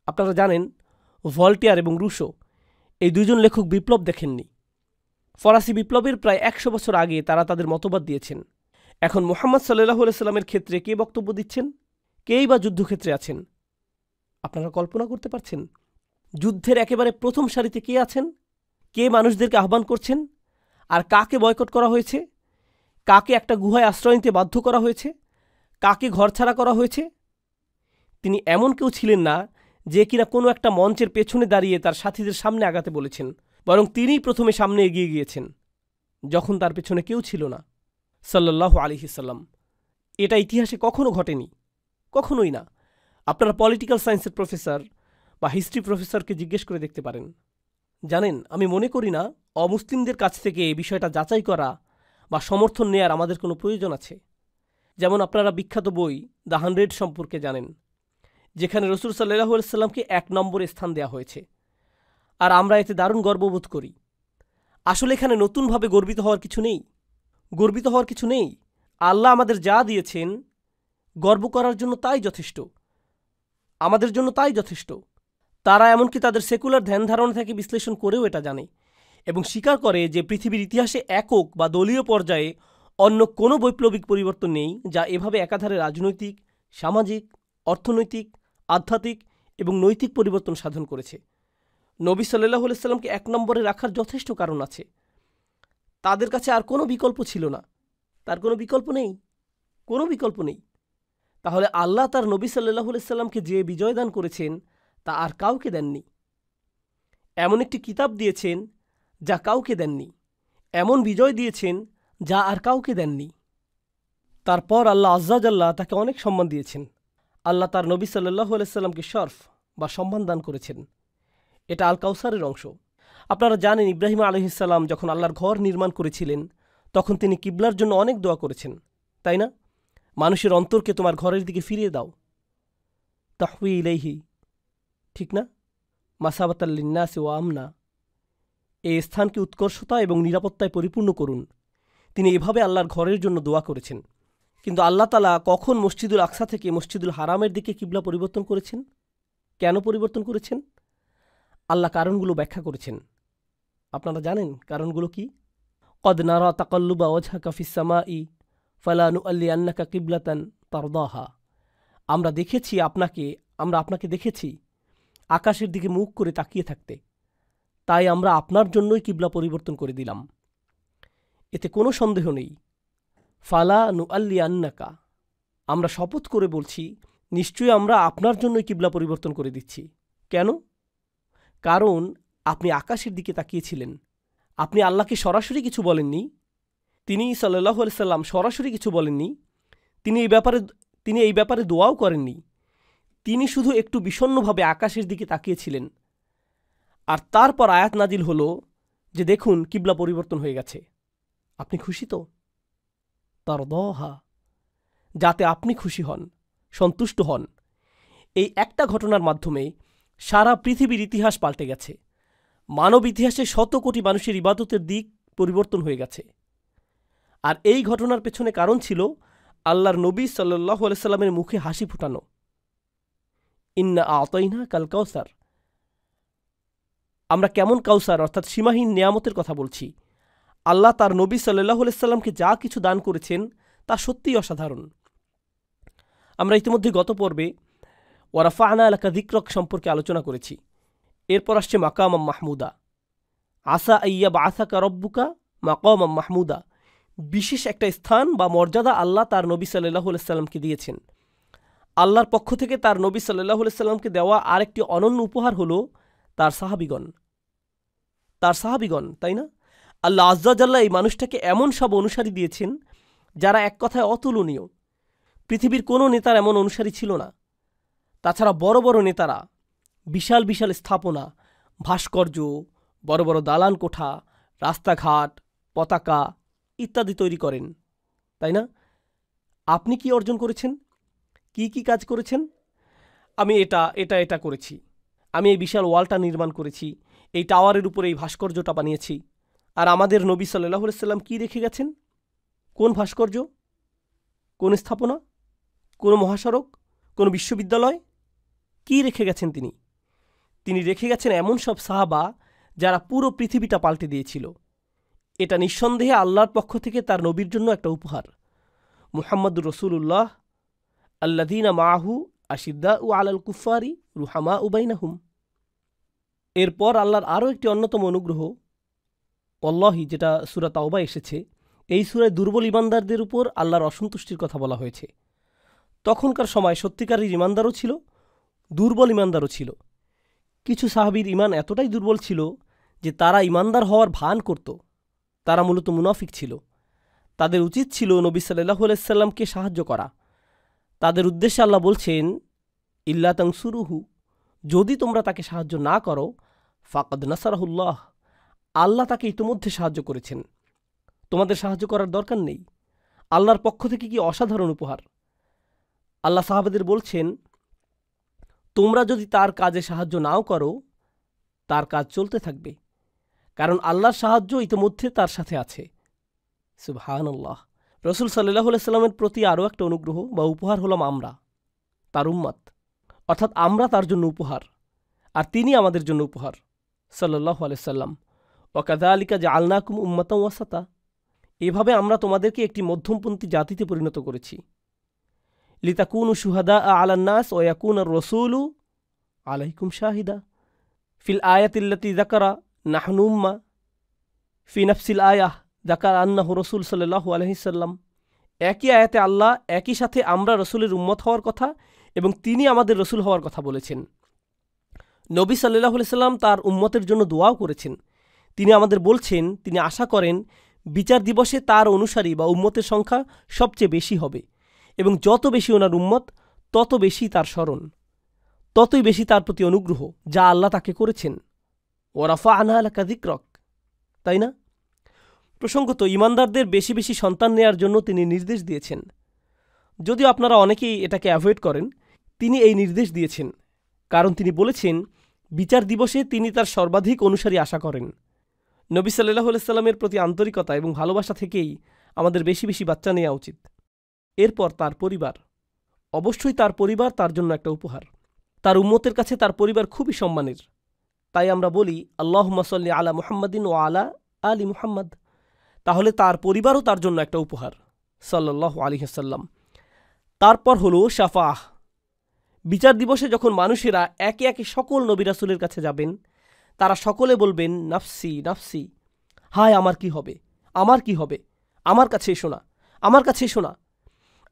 আপনারা জানেন ভল্টেয়ার এবং রুশো এই দুইজন লেখক বিপ্লব দেখেননি। ফরাসি বিপ্লবের প্রায় ১০০ বছর আগে তারা তাদের মতবাদ দিয়েছেন। এখন মুহাম্মদ সাল্লাল্লাহু আলাইহি সাল্লামের ক্ষেত্রে কে বক্তব্য দিচ্ছেন? কেই বা যুদ্ধক্ষেত্রে আছেন? আপনারা কল্পনা করতে পারছেন যুদ্ধের একেবারে প্রথম সারিতে কে আছেন? কে মানুষদেরকে আহ্বান করছেন? আর কাকে বয়কট করা হয়েছে? কাকে একটা গুহায় আশ্রয় নিতে বাধ্য করা হয়েছে? কাকে ঘরছাড়া করা হয়েছে? তিনি এমন কেউ ছিলেন না যে কিনা কোনো একটা মঞ্চের পেছনে দাঁড়িয়ে তার সাথীদের সামনে আগাতে বলেছেন, বরং তিনিই প্রথমে সামনে এগিয়ে গিয়েছেন যখন তার পেছনে কেউ ছিল না, সাল্লাল্লাহু আলাইহি সাল্লাম। এটা ইতিহাসে কখনো ঘটেনি, কখনোই না। আপনারা পলিটিক্যাল সায়েন্সের প্রফেসর বা হিস্ট্রি প্রফেসরকে জিজ্ঞেস করে দেখতে পারেন। জানেন, আমি মনে করি না অমুসলিমদের কাছ থেকে এই বিষয়টা যাচাই করা বা সমর্থন নেয়ার আমাদের কোনো প্রয়োজন আছে। যেমন আপনারা বিখ্যাত বই দ্য 100 সম্পর্কে জানেন, যেখানে রাসূল সাল্লাল্লাহু আলাইহি সাল্লামকে ১ নম্বরে স্থান দেওয়া হয়েছে, আর আমরা এতে দারুণ গর্ববোধ করি। আসলে এখানে নতুনভাবে গর্বিত হওয়ার কিছু নেই, গর্বিত হওয়ার কিছু নেই। আল্লাহ আমাদের যা দিয়েছেন গর্ব করার জন্য তাই যথেষ্ট, আমাদের জন্য তাই যথেষ্ট। তারা এমনকি তাদের সেকুলার ধ্যান ধারণা থেকে বিশ্লেষণ করেও এটা জানে এবং স্বীকার করে যে পৃথিবীর ইতিহাসে একক বা দলীয় পর্যায়ে অন্য কোনো বৈপ্লবিক পরিবর্তন নেই যা এভাবে একাধারে রাজনৈতিক, সামাজিক, অর্থনৈতিক, আধ্যাত্মিক এবং নৈতিক পরিবর্তন সাধন করেছে। নবী সাল্লাল্লাহু আলাইহি সাল্লামকে ১ নম্বরে রাখার যথেষ্ট কারণ আছে। তাদের কাছে আর কোনো বিকল্প ছিল না, তার কোনো বিকল্প নেই, কোনো বিকল্প নেই। তাহলে আল্লাহ তার নবী সাল্লাল্লাহু আলাইহি সাল্লামকে যে বিজয় দান করেছেন তা আর কাউকে দেননি। এমন একটি কিতাব দিয়েছেন যা কাউকে দেননি, এমন বিজয় দিয়েছেন যা আর কাউকে দেননি। তারপর আল্লাহ আজ্জা জাল্লা তাকে অনেক সম্মান দিয়েছেন। আল্লাহ তার নবী সাল্লাল্লাহু আলাইহি সাল্লামকে শরফ বা সম্মান দান করেছেন। এটা আল কাউসারের অংশ। আপনারা জানেন ইব্রাহিম আলাইহিস সালাম যখন আল্লাহর ঘর নির্মাণ করেছিলেন তখন তিনি কিবলার জন্য অনেক দোয়া করেছেন, তাই না? মানুষের অন্তরকে তোমার ঘরের দিকে ফিরিয়ে দাও, তাহওয়ি ইলাইহি, ঠিক না? মাসাবাতাল লিন্নাসি ওয়া আমনা, এই স্থানকে উৎকর্ষতা এবং নিরাপত্তায় পরিপূর্ণ করুন। তিনি এভাবে আল্লাহর ঘরের জন্য দোয়া করেছেন। কিন্তু আল্লাহ তাআলা কখন মসজিদুল আকসা থেকে মসজিদুল হারামের দিকে কিবলা পরিবর্তন করেছেন? কেন পরিবর্তন করেছেন? আল্লাহ কারণগুলো ব্যাখ্যা করেছেন। আপনারা জানেন কারণগুলো কি? কদ নারা তাকাল্লুবা ওয়াজহাকা ফিস সামাই ফালা নুআল্লিয়ান্নাকা কিবলাতান তারদাহা। আমরা আপনাকে দেখেছি আকাশের দিকে মুখ করে তাকিয়ে থাকতে, তাই আমরা আপনার জন্যই কিবলা পরিবর্তন করে দিলাম। এতে কোনো সন্দেহ নেই। ফালা নুআল্লিয়ান্নাকা, আমরা শপথ করে বলছি নিশ্চয়ই আমরা আপনার জন্যই কিবলা পরিবর্তন করে দিচ্ছি। কেন? কারণ আপনি আকাশের দিকে তাকিয়েছিলেন। আপনি আল্লাহকে সরাসরি কিছু বলেননি, তিনি সাল্লাল্লাহু আলাইহি সাল্লাম সরাসরি কিছু বলেননি, তিনি এই ব্যাপারে দোয়াও করেননি। তিনি শুধু একটু বিষণ্ণভাবে আকাশের দিকে তাকিয়েছিলেন। আর তারপর আয়াত নাজিল হলো যে দেখুন কিবলা পরিবর্তন হয়ে গেছে। আপনি খুশি তো? তারদাহা, যাতে আপনি খুশি হন, সন্তুষ্ট হন। এই একটা ঘটনার মাধ্যমে সারা পৃথিবীর ইতিহাস পাল্টে গেছে। মানব ইতিহাসে শত কোটি মানুষের ইবাদতের দিক পরিবর্তন হয়ে গেছে। আর এই ঘটনার পেছনে কারণ ছিল আল্লাহর নবী সাল্লাল্লাহু আলাইহি সাল্লামের মুখে হাসি ফুটানো। ইন্না আতাইনা কাল কাউসার। আমরা কেমন কাউসার অর্থাৎ সীমাহীন নিয়ামতের কথা বলছি। আল্লাহ তার নবী সাল্লাল্লাহু আলাইহি সাল্লামকে যা কিছু দান করেছেন তা সত্যিই অসাধারণ। আমরা ইতিমধ্যে গত পর্বে ওয়ারাফা'না লাকা যিকরাক সম্পর্কে আলোচনা করেছি। এরপর আসছে মাকামাম মাহমুদা। আসা আইয়া বাআসাকা রব্বুকা মাকামাম মাহমুদা। বিশেষ একটা স্থান বা মর্যাদা আল্লাহ তার নবী সাল্লাল্লাহু আলাইহি সাল্লামকে দিয়েছেন। আল্লাহর পক্ষ থেকে তার নবী সাল্লাল্লাহু আলাইহি সাল্লামকে দেওয়া আরেকটি অনন্য উপহার হলো তার সাহাবীগণ। তাই না? আল্লাহ আজ্জা জাল্লা এই মানুষটাকে এমন সব অনুসারী দিয়েছেন যারা এক কথায় অতুলনীয়। পৃথিবীর কোনো নেতার এমন অনুসারী ছিল না। তাছাড়া বড় বড় নেতারা বিশাল বিশাল স্থাপনা, ভাস্কর্য, বড় বড় দালান কোঠা, রাস্তাঘাট, পতাকা ইত্যাদি তৈরি করেন, তাই না? আপনি কি অর্জন করেছেন? কি কাজ করেছেন? আমি এটা করেছি। আমি এই বিশাল ওয়ালটা নির্মাণ করেছি, এই টাওয়ারের উপরে এই ভাস্কর্যটা বানিয়েছি। আর আমাদের নবী সাল্লাল্লাহু আলাইহি সাল্লাম কি রেখে গেছেন? কোন ভাস্কর্য? কোন স্থাপনা? কোন মহাসড়ক? কোন বিশ্ববিদ্যালয়? কি রেখে গেছেন তিনি? তিনি রেখে গেছেন এমন সব সাহাবা যারা পুরো পৃথিবীটা পাল্টে দিয়েছিল। এটা নিঃসন্দেহে আল্লাহর পক্ষ থেকে তার নবীর জন্য একটা উপহার। মুহাম্মদুর রাসূলুল্লাহ আল্লাযীনা মাআহু আশিদ্দাউ আলাল কুফফারি রুহামাউ বাইনাহুম। এরপর আল্লাহর আরও একটি অন্যতম অনুগ্রহ ওয়াল্লাহি, যেটা সূরা তাওবা এসেছে। এই সূরায় দুর্বল ঈমানদারদের উপর আল্লাহর অসন্তুষ্টির কথা বলা হয়েছে। তখনকার সময় সত্যিকারের ঈমানদারও ছিল, দুর্বল ঈমানদারও ছিল। কিছু সাহাবীর ঈমান এতটাই দুর্বল ছিল যে তারা ঈমানদার হওয়ার ভান করত। তারা মূলত মুনাফিক ছিল। তাদের উচিত ছিল নবী সাল্লাল্লাহু আলাইহি সাল্লামকে সাহায্য করা। তাদের উদ্দেশ্যে আল্লাহ বলছেন, ইল্লা তানসুরুহু, যদি তোমরা তাকে সাহায্য না করো, ফাকাদ নাসারাহুল্লাহ, আল্লাহ তাকে ইতিমধ্যে সাহায্য করেছেন। তোমাদের সাহায্য করার দরকার নেই। আল্লাহর পক্ষ থেকে কি অসাধারণ উপহার! আল্লাহ সাহাবাদের বলছেন, তোমরা যদি তার কাজে সাহায্য নাও করো, তার কাজ চলতে থাকবে, কারণ আল্লাহর সাহায্য ইতিমধ্যে তার সাথে আছে। সুবহানাল্লাহ। রাসূল সাল্লাল্লাহু আলাইহি সাল্লামের প্রতি আরও একটা অনুগ্রহ বা উপহার হলাম আমরা, তার উম্মত, অর্থাৎ আমরা তার জন্য উপহার আর তিনি আমাদের জন্য উপহার সাল্লাল্লাহু আলাইহি সাল্লাম। ওয়া কাযালিকা জাআলনাকুম উম্মাতান ওয়াসাতা, এভাবে আমরা তোমাদেরকে একটি মধ্যমপন্থী জাতিতে পরিণত করেছি। লিতাকুনু শুহাদা আলান নাস ওয়া ইয়াকুনার রাসূলু আলাইকুম শাহিদা। ফিল আয়াতিল্লাতী যাকারা নাহনু উম্মাহ, ফি নাফসিল আয়াহ যাকার আন্নাহু রাসূল সাল্লাল্লাহু আলাইহি সাল্লাম। একই আয়াতে আল্লাহ একই সাথে আমরা রসুলের উম্মত হওয়ার কথা এবং তিনি আমাদের রসুল হওয়ার কথা বলেছেন। নবী সাল্লাল্লাহু আলাইহি সাল্লাম তার উম্মতের জন্য দোয়াও করেছেন। তিনি আমাদের বলছেন, তিনি আশা করেন বিচার দিবসে তার অনুসারী বা উম্মতের সংখ্যা সবচেয়ে বেশি হবে এবং যত বেশি ওনার উম্মত তত বেশি তার স্মরণ, ততই বেশি তার প্রতি অনুগ্রহ যা আল্লাহ তাকে করেছেন। ওয়ারাফা'না লাকা যিকরাক, তাই না? প্রসঙ্গত, ঈমানদারদের বেশি বেশি সন্তান নেয়ার জন্য তিনি নির্দেশ দিয়েছেন। যদিও আপনারা অনেকেই এটাকে অ্যাভয়েড করেন, তিনি এই নির্দেশ দিয়েছেন কারণ তিনি বলেছেন বিচার দিবসে তিনি তার সর্বাধিক অনুসারী আশা করেন। নবী সাল্লাল্লাহু আলাইহি সাল্লামের প্রতি আন্তরিকতা এবং ভালোবাসা থেকেই আমাদের বেশি বেশি বাচ্চা নেওয়া উচিত। এরপর তার পরিবার, অবশ্যই তার পরিবার তার জন্য একটা উপহার। তার উম্মতের কাছে তার পরিবার খুবই সম্মানের। তাই আমরা বলি আল্লাহুম্মা সাল্লি আলা মুহাম্মাদিন ওয়া আলা আলি মুহাম্মাদ। তাহলে তার পরিবারও তার জন্য একটা উপহার সাল্লাল্লাহু আলাইহি ওয়াসাল্লাম। তারপর হলো শাফাআহ। বিচার দিবসে যখন মানুষেরা একে একে সকল নবী রাসূলের কাছে যাবেন, তারা সকলে বলবেন নাফসি নাফসি, হায় আমার কি হবে, আমার কি হবে, আমার কাছে এসো না, আমার কাছে এসো না।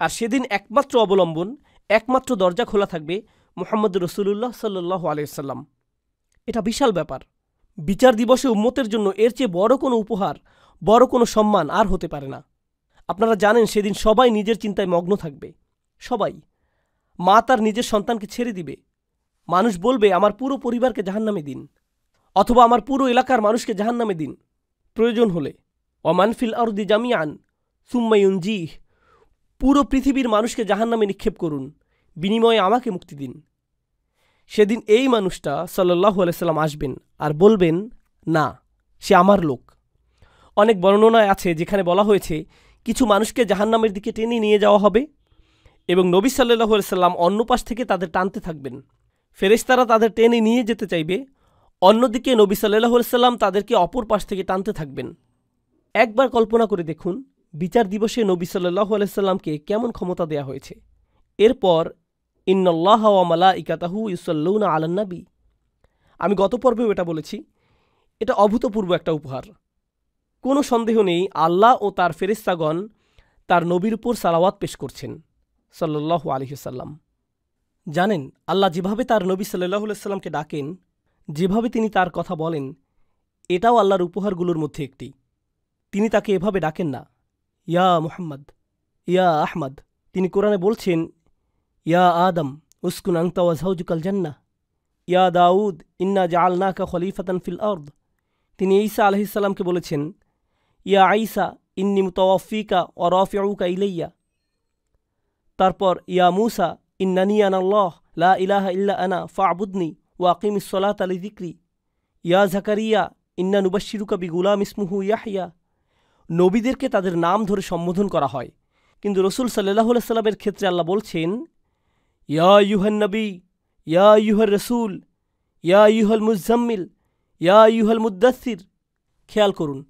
আর সেদিন একমাত্র অবলম্বন, একমাত্র দরজা খোলা থাকবে মুহাম্মদুর রাসূলুল্লাহ সাল্লাল্লাহু আলাইহি ওয়াসাল্লাম। এটা বিশাল ব্যাপার। বিচার দিবসে উম্মতের জন্য এর চেয়ে বড় কোনো উপহার, বড় কোনো সম্মান আর হতে পারে না। আপনারা জানেন সেদিন সবাই নিজের চিন্তায় মগ্ন থাকবে। সবাই। মা তার নিজের সন্তানকে ছেড়ে দিবে। মানুষ বলবে আমার পুরো পরিবারকে জাহান্নামে দিন, অথবা আমার পুরো এলাকার মানুষকে জাহান্নামে দিন। প্রয়োজন হলে ওমান ফিল আরদি জামিআন সুম্মা ইউনজিহ, পুরো পৃথিবীর মানুষকে জাহান্নামে নিক্ষেপ করুন, বিনিময়ে আমাকে মুক্তি দিন। সেদিন এই মানুষটা সাল্লাল্লাহু আলাইহি সাল্লাম আসবেন আর বলবেন, না, সে আমার লোক। অনেক বর্ণনায় আছে যেখানে বলা হয়েছে কিছু মানুষকে জাহান্নামের দিকে টেনে নিয়ে যাওয়া হবে এবং নবী সাল্লাল্লাহু আলাইহি সাল্লাম অন্য পাশ থেকে তাদের টানতে থাকবেন। ফেরেশতারা তাদের টেনে নিয়ে যেতে চাইবে, অন্যদিকে নবী সাল্লাল্লাহু আলাইহি সাল্লাম তাদেরকে অপর পাশ থেকে টানতে থাকবেন। একবার কল্পনা করে দেখুন বিচার দিবসে নবী সাল্লাল্লাহু আলাইহি সাল্লামকে কেমন ক্ষমতা দেয়া হয়েছে। এরপর ইন্নাল্লাহা ওয়া মালাইকাতাহু ইউসাল্লুনা আলান নবী, আমি গত পর্বেও এটা বলেছি, এটা অভূতপূর্ব একটা উপহার। কোনো সন্দেহ নেই আল্লাহ ও তার ফেরেশতাগণ তার নবীর উপর সালাওয়াত পেশ করছেন সাল্লাল্লাহু আলাইহি সাল্লাম। জানেন, আল্লাহ যেভাবে তার নবী সাল্লাল্লাহু আলাইহি সাল্লামকে ডাকেন, যেভাবে তিনি তার কথা বলেন, এটাও আল্লাহর উপহারগুলোর মধ্যে একটি। তিনি তাকে এভাবে ডাকেন না, ইয়া মুহাম্মদ, ইয়া আহমদ। তিনি কোরআনে বলছেন, ইয়া আদম উসকুন আনতা ওয়া যাওজুকাল জান্নাহ, ইয়া দাউদ ইন্না জাআলনাকা খলিফাতান ফিল আরদ। তিনি ঈসা আলাইহিস সালামকে বলেছেন, ইয়া ঈসা ইন্নী মুতাওয়াফিকা ওয়া রাফিউকা ইলাইয়া। তারপর ইয়া মূসা ইন্নানী আনাল্লাহ লা ইলাহা ইল্লা আনা ফা'বুদনি ওয়া আকিমিস সালাতা লিযিকরি। ইয়া জাকারিয়া ইন্না নুবাশশিরুকা বিগুলাম ইসমুহু ইয়াহইয়া। নবীদেরকে তাদের নাম ধরে সম্বোধন করা হয়, কিন্তু রসুল সাল্লাল্লাহু আলাইহি সাল্লামের ক্ষেত্রে আল্লাহ বলছেন, ইয়া আইয়ুহান নবী, ইয়া আইয়ুহার রসুল, ইয়া আইয়ুহাল মুজাম্মিল, ইয়া আইয়ুহাল মুদ্দাসসির। খেয়াল করুন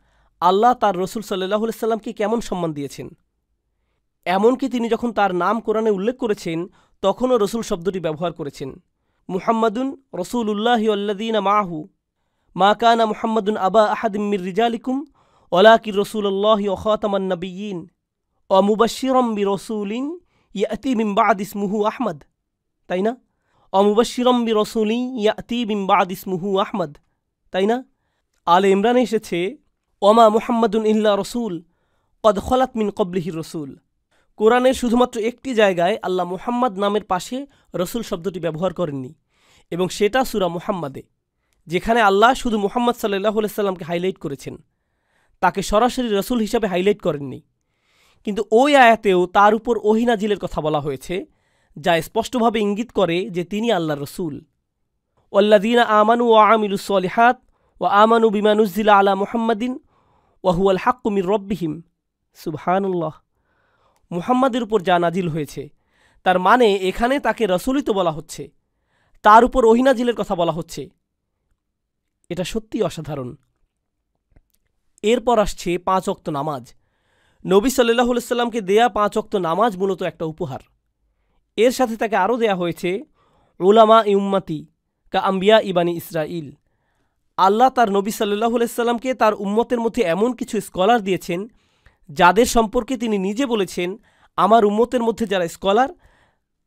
আল্লাহ তার রসুল সাল্লাল্লাহু আলাইহি সাল্লামকে কেমন সম্মান দিয়েছেন। এমনকি তিনি যখন তার নাম কোরআনে উল্লেখ করেছেন তখনও রসুল শব্দটি ব্যবহার করেছেন। মুহাম্মাদুন রসুলুল্লাহি ওয়াল্লাযীনা মাআহু, মা কানা মুহাম্মাদুন আবা আহাদিম মির রিজালিকুম ওয়ালাকিন রাসূলুল্লাহি ওয়া খাতামান নাবিয়্যিন ওয়া মুবাশশিরাম বিরাসূলিন ইয়াতি মিন বা'দি ইসমুহু আহমদ। তাই না? ওয়া মুবাশশিরাম বিরাসূলিন ইয়াতি মিন বা'দি ইসমুহু আহমদ, তাই না? আলে ইমরানে এসেছে, ওমা মুহাম্মাদুন ইল্লা রসুল কদ খলাত মিন ক্বাবলিহির রসুল। কোরআনের শুধুমাত্র একটি জায়গায় আল্লাহ মুহাম্মদ নামের পাশে রসুল শব্দটি ব্যবহার করেননি, এবং সেটা সূরা মুহাম্মাদে, যেখানে আল্লাহ শুধু মুহাম্মদ সাল্লাল্লাহু আলাইহি সাল্লামকে হাইলাইট করেছেন, তাকে সরাসরি রসুল হিসাবে হাইলাইট করেননি। কিন্তু ওই আয়াতেও তার উপর ওহী নাজিলের কথা বলা হয়েছে, যা স্পষ্টভাবে ইঙ্গিত করে যে তিনি আল্লাহর রসুল। ওয়াল্লাযীনা আমানু ওয়া আমিলুস সলিহাত ওয়া আমানু বিমা নুজ্জিলা আলা মুহাম্মাদিন ওয়া হুয়াল হাক্কু মির রাব্বিহিম। সুবহানাল্লাহ। মুহাম্মাদের উপর যা নাজিল হয়েছে, তার মানে এখানে তাকে রসুলই তো বলা হচ্ছে, তার উপর ওহী নাজিলের কথা বলা হচ্ছে। এটা সত্যিই অসাধারণ। এরপর আসছে 5 ওয়াক্ত নামাজ। নবী সাল্লাল্লাহু আলাইহি সাল্লামকে দেয়া 5 ওয়াক্ত নামাজ মূলত একটা উপহার। এর সাথে তাকে আরও দেয়া হয়েছে উলামা উম্মতি কা আম্বিয়া ইবানি ইসরাইল। আল্লাহ তার নবী সাল্লাল্লাহু আলাইহি সাল্লামকে তার উম্মতের মধ্যে এমন কিছু স্কলার দিয়েছেন যাদের সম্পর্কে তিনি নিজে বলেছেন, আমার উম্মতের মধ্যে যারা স্কলার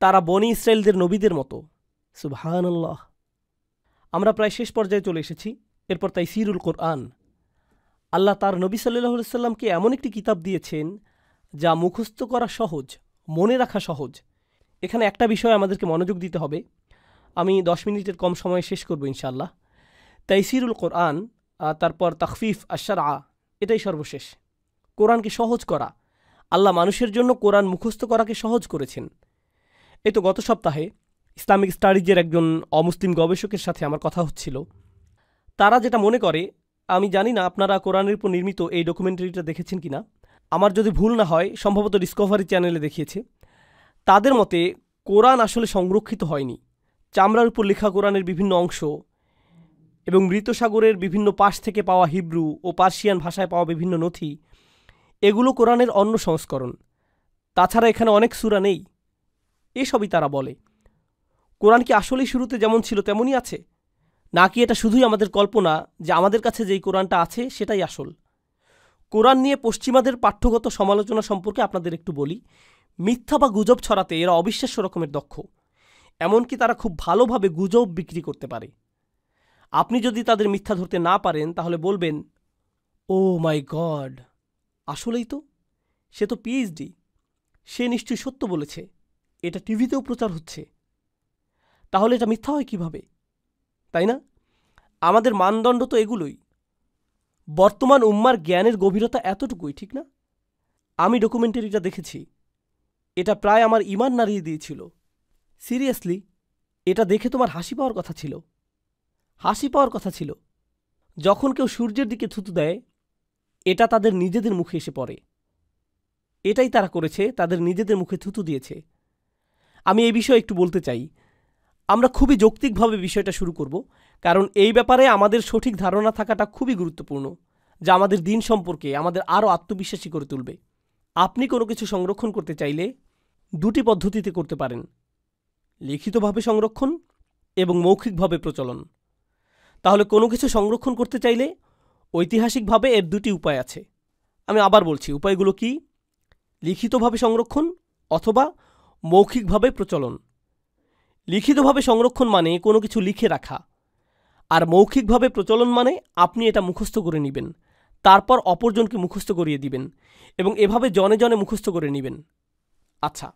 তারা বনি ইসরায়েলদের নবীদের মতো। সুবহানাল্লাহ। আমরা প্রায় শেষ পর্যায়ে চলে এসেছি। এরপর তাইসিরুল কোরআন। আল্লাহ তার নবী সাল্লাল্লাহু আলাইহি সাল্লামকে এমন একটি কিতাব দিয়েছেন যা মুখস্থ করা সহজ, মনে রাখা সহজ। এখানে একটা বিষয় আমাদেরকে মনোযোগ দিতে হবে, আমি 10 মিনিটের কম সময়ে শেষ করব ইনশাআল্লাহ। তাইসিরুল কোরআন, তারপর তাখফিফ আশ-শারআ, এটাই সর্বশেষ। কোরআনকে সহজ করা। আল্লাহ মানুষের জন্য কোরআন মুখস্থ করাকে সহজ করেছেন। এই তো গত সপ্তাহে ইসলামিক স্টাডিজের একজন অমুসলিম গবেষকের সাথে আমার কথা হচ্ছিল। তারা যেটা মনে করে, আমি জানি না আপনারা কোরআনের উপর নির্মিত এই ডকুমেন্টারিটা দেখেছেন কিনা, আমার যদি ভুল না হয় সম্ভবত ডিসকভারি চ্যানেলে দেখিয়েছে। তাদের মতে কোরআন আসলে সংরক্ষিত হয়নি। চামড়ার উপর লেখা কোরআনের বিভিন্ন অংশ এবং মৃত সাগরের বিভিন্ন পাশ থেকে পাওয়া হিব্রু ও পার্সিয়ান ভাষায় পাওয়া বিভিন্ন নথি, এগুলো কোরআনের অন্য সংস্করণ। তাছাড়া এখানে অনেক সূরা নেই। এসবই তারা বলে। কোরআন কি আসলেই শুরুতে যেমন ছিল তেমনই আছে, নাকি এটা শুধুই আমাদের কল্পনা যে আমাদের কাছে যেই কোরআনটা আছে সেটাই আসল? কোরআন নিয়ে পশ্চিমাদের পাঠ্যগত সমালোচনা সম্পর্কে আপনাদের একটু বলি। মিথ্যা বা গুজব ছড়াতে এরা অবিশ্বাস্য রকমের দক্ষ। এমনকি তারা খুব ভালোভাবে গুজব বিক্রি করতে পারে। আপনি যদি তাদের মিথ্যা ধরতে না পারেন তাহলে বলবেন, ও মাই গড, আসলেই তো, সে তো পিএইচডি, সে নিশ্চয়ই সত্য বলেছে, এটা টিভিতেও প্রচার হচ্ছে, তাহলে এটা মিথ্যা হয় কিভাবে? তাই না? আমাদের মানদণ্ড তো এগুলোই। বর্তমান উম্মার জ্ঞানের গভীরতা এতটুকুই, ঠিক না? আমি ডকুমেন্টারিটা দেখেছি, এটা প্রায় আমার ঈমান নাড়িয়ে দিয়েছিল। সিরিয়াসলি, এটা দেখে তোমার হাসি পাওয়ার কথা ছিল। হাসি পাওয়ার কথা ছিল। যখন কেউ সূর্যের দিকে থুতু দেয়, এটা তাদের নিজেদের মুখে এসে পড়ে। এটাই তারা করেছে, তাদের নিজেদের মুখে থুতু দিয়েছে। আমি এই বিষয়ে একটু বলতে চাই। আমরা খুবই যৌক্তিকভাবে বিষয়টা শুরু করব, কারণ এই ব্যাপারে আমাদের সঠিক ধারণা থাকাটা খুবই গুরুত্বপূর্ণ, যা আমাদের দিন সম্পর্কে আমাদের আরও আত্মবিশ্বাসী করে তুলবে। আপনি কোনো কিছু সংরক্ষণ করতে চাইলে দুটি পদ্ধতিতে করতে পারেন: লিখিতভাবে সংরক্ষণ এবং মৌখিকভাবে প্রচলন। তাহলে কোনো কিছু সংরক্ষণ করতে চাইলে ঐতিহাসিকভাবে এর দুটি উপায় আছে। আমি আবার বলছি, উপায়গুলো কি? লিখিতভাবে সংরক্ষণ অথবা মৌখিকভাবে প্রচলন। লিখিতভাবে সংরক্ষণ মানে কোনো কিছু লিখে রাখা, আর মৌখিকভাবে প্রচলন মানে আপনি এটা মুখস্থ করে নেবেন, তারপর অপরজনকে মুখস্থ করিয়ে দিবেন এবং এভাবে জনে জনে মুখস্থ করে নেবেন। আচ্ছা,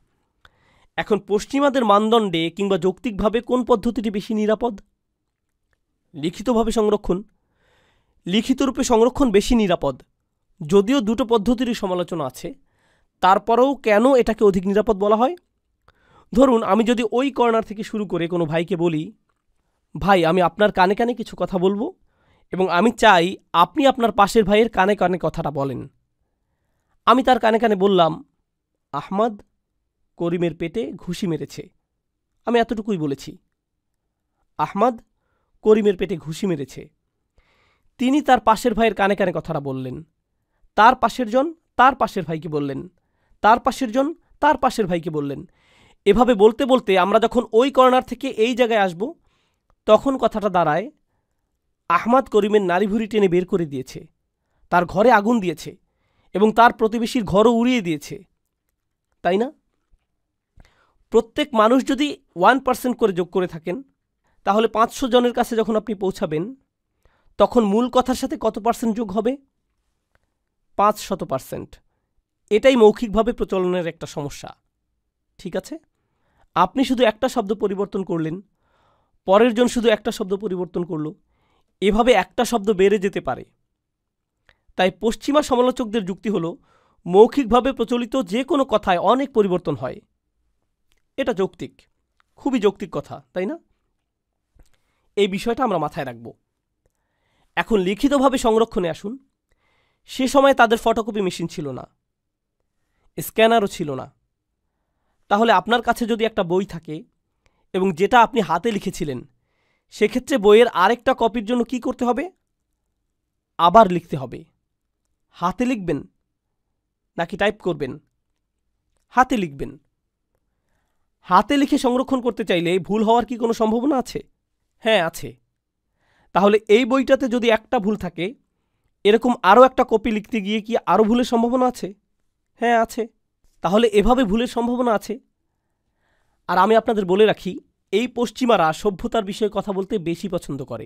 এখন পশ্চিমাদের মানদণ্ডে কিংবা যৌক্তিকভাবে কোন পদ্ধতিটি বেশি নিরাপদ? লিখিতভাবে সংরক্ষণ। লিখিত রূপে সংরক্ষণ বেশি নিরাপদ। যদিও দুটো পদ্ধতিরই সমালোচনা আছে, তারপরেও কেন এটাকে অধিক নিরাপদ বলা হয়? ধরুন, আমি যদি ওই কর্নার থেকে শুরু করে কোনো ভাইকে বলি, ভাই আমি আপনার কানে কানে কিছু কথা বলবো এবং আমি চাই আপনি আপনার পাশের ভাইয়ের কানে কানে কথাটা বলেন। আমি তার কানে কানে বললাম, আহমদ করিমের পেটে ঘুষি মেরেছে। আমি এতটুকুই বলেছি, আহমদ করিমের পেটে ঘুষি মেরেছে। তিনি তার পাশের ভাইয়ের কানে কানে কথাটা বললেন। তার পাশের জন তার পাশের ভাইকে বললেন, তার পাশের জন তার পাশের ভাইকে বললেন। এভাবে বলতে বলতে আমরা যখন ওই কর্নার থেকে এই জায়গায় আসব, তখন কথাটা দাঁড়ায়, আহমদ করিমের নাড়িভুড়ি টেনে বের করে দিয়েছে, তার ঘরে আগুন দিয়েছে এবং তার প্রতিবেশীর ঘরও উড়িয়ে দিয়েছে। তাই না? প্রত্যেক মানুষ যদি 1% করে যোগ করে থাকেন, তাহলে 500 জনের কাছে যখন আপনি পৌঁছাবেন, তখন মূল কথার সাথে কত পার্সেন্ট যোগ হবে? 500%। এটাই মৌখিকভাবে প্রচলনের একটা সমস্যা। ঠিক আছে? আপনি শুধু একটা শব্দ পরিবর্তন করলেন, পরের জন শুধু একটা শব্দ পরিবর্তন করল, এভাবে একটা শব্দ বেড়ে যেতে পারে। তাই পশ্চিমা সমালোচকদের যুক্তি হল, মৌখিকভাবে প্রচলিত যে কোনো কথায় অনেক পরিবর্তন হয়। এটা যৌক্তিক, খুবই যৌক্তিক কথা, তাই না? এই বিষয়টা আমরা মাথায় রাখব। এখন লিখিতভাবে সংরক্ষণে আসুন। সে সময় তাদের ফটোকপি মেশিন ছিল না, স্ক্যানারও ছিল না। তাহলে আপনার কাছে যদি একটা বই থাকে এবং যেটা আপনি হাতে লিখেছিলেন, সেক্ষেত্রে বইয়ের আরেকটা কপির জন্য কি করতে হবে? আবার লিখতে হবে। হাতে লিখবেন নাকি টাইপ করবেন? হাতে লিখবেন। হাতে লিখে সংরক্ষণ করতে চাইলে ভুল হওয়ার কি কোনো সম্ভাবনা আছে? হ্যাঁ, আছে। তাহলে এই বইটাতে যদি একটা ভুল থাকে, এরকম আরও একটা কপি লিখতে গিয়ে কি আরও ভুলের সম্ভাবনা আছে? হ্যাঁ, আছে। তাহলে এভাবে ভুলের সম্ভাবনা আছে। আর আমি আপনাদের বলে রাখি, এই পশ্চিমারা সভ্যতার বিষয়ে কথা বলতে বেশি পছন্দ করে।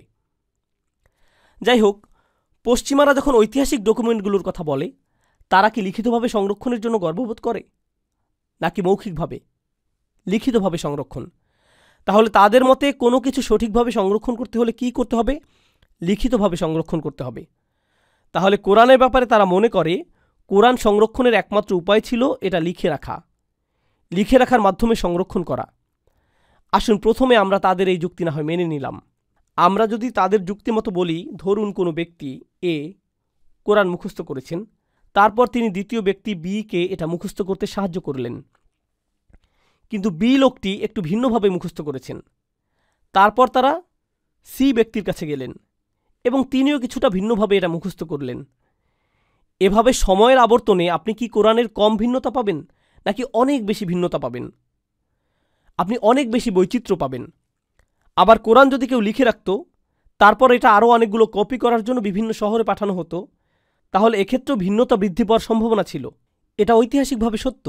যাই হোক, পশ্চিমারা যখন ঐতিহাসিক ডকুমেন্টগুলোর কথা বলে, তারা কি লিখিতভাবে সংরক্ষণের জন্য গর্ববোধ করে নাকি মৌখিকভাবে? লিখিতভাবে সংরক্ষণ। তাহলে তাদের মতে কোনো কিছু সঠিকভাবে সংরক্ষণ করতে হলে কি করতে হবে? লিখিতভাবে সংরক্ষণ করতে হবে। তাহলে কোরআনের ব্যাপারে তারা মনে করে কোরআন সংরক্ষণের একমাত্র উপায় ছিল এটা লিখে রাখা, লিখে রাখার মাধ্যমে সংরক্ষণ করা। আসুন প্রথমে আমরা তাদের এই যুক্তি না হয় মেনে নিলাম। আমরা যদি তাদের যুক্তি মতো বলি, ধরুন কোনো ব্যক্তি এ কোরআন মুখস্থ করেছেন, তারপর তিনি দ্বিতীয় ব্যক্তি বি কে এটা মুখস্থ করতে সাহায্য করলেন, কিন্তু বি লোকটি একটু ভিন্নভাবে মুখস্থ করেছেন। তারপর তারা সি ব্যক্তির কাছে গেলেন এবং তিনিও কিছুটা ভিন্নভাবে এটা মুখস্থ করলেন। এভাবে সময়ের আবর্তনে আপনি কি কোরআনের কম ভিন্নতা পাবেন নাকি অনেক বেশি ভিন্নতা পাবেন? আপনি অনেক বেশি বৈচিত্র্য পাবেন। আবার কোরআন যদি কেউ লিখে রাখত, তারপর এটা আরও অনেকগুলো কপি করার জন্য বিভিন্ন শহরে পাঠানো হতো, তাহলে এক্ষেত্রেও ভিন্নতা বৃদ্ধি পাওয়ার সম্ভাবনা ছিল। এটা ঐতিহাসিকভাবে সত্য।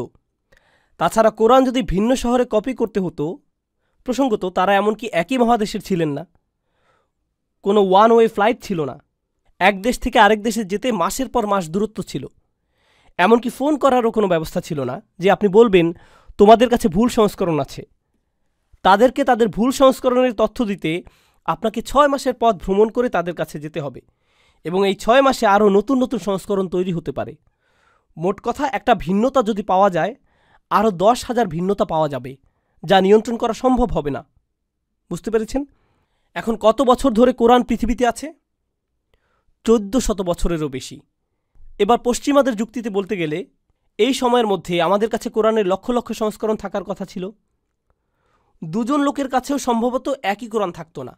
তাছাড়া কোরআন যদি ভিন্ন শহরে কপি করতে হতো, প্রসঙ্গত তারা এমনকি একই মহাদেশের ছিলেন না, কোনো ওয়ান ওয়ে ফ্লাইট ছিল না, এক দেশ থেকে আরেক দেশে যেতে মাসের পর মাস দূরত্ব ছিল, এমনকি ফোন করারও কোনো ব্যবস্থা ছিল না যে আপনি বলবেন তোমাদের কাছে ভুল সংস্করণ আছে। তাদেরকে তাদের ভুল সংস্করণের তথ্য দিতে আপনাকে 6 মাসের পথ ভ্রমণ করে তাদের কাছে যেতে হবে এবং এই 6 মাসে আরও নতুন নতুন সংস্করণ তৈরি হতে পারে। মোট কথা, একটা ভিন্নতা যদি পাওয়া যায়, আরও 10,000 ভিন্নতা পাওয়া যাবে, যা নিয়ন্ত্রণ করা সম্ভব হবে না। বুঝতে পেরেছেন? এখন কত বছর ধরে কোরআন পৃথিবীতে আছে? 1400 বছরেরও বেশি। এবার পশ্চিমাদের যুক্তিতে বলতে গেলে এই সময়ের মধ্যে আমাদের কাছে কোরআনের লক্ষ লক্ষ সংস্করণ থাকার কথা ছিল। 2 জন লোকের কাছেও সম্ভবত একই কোরআন থাকতো না।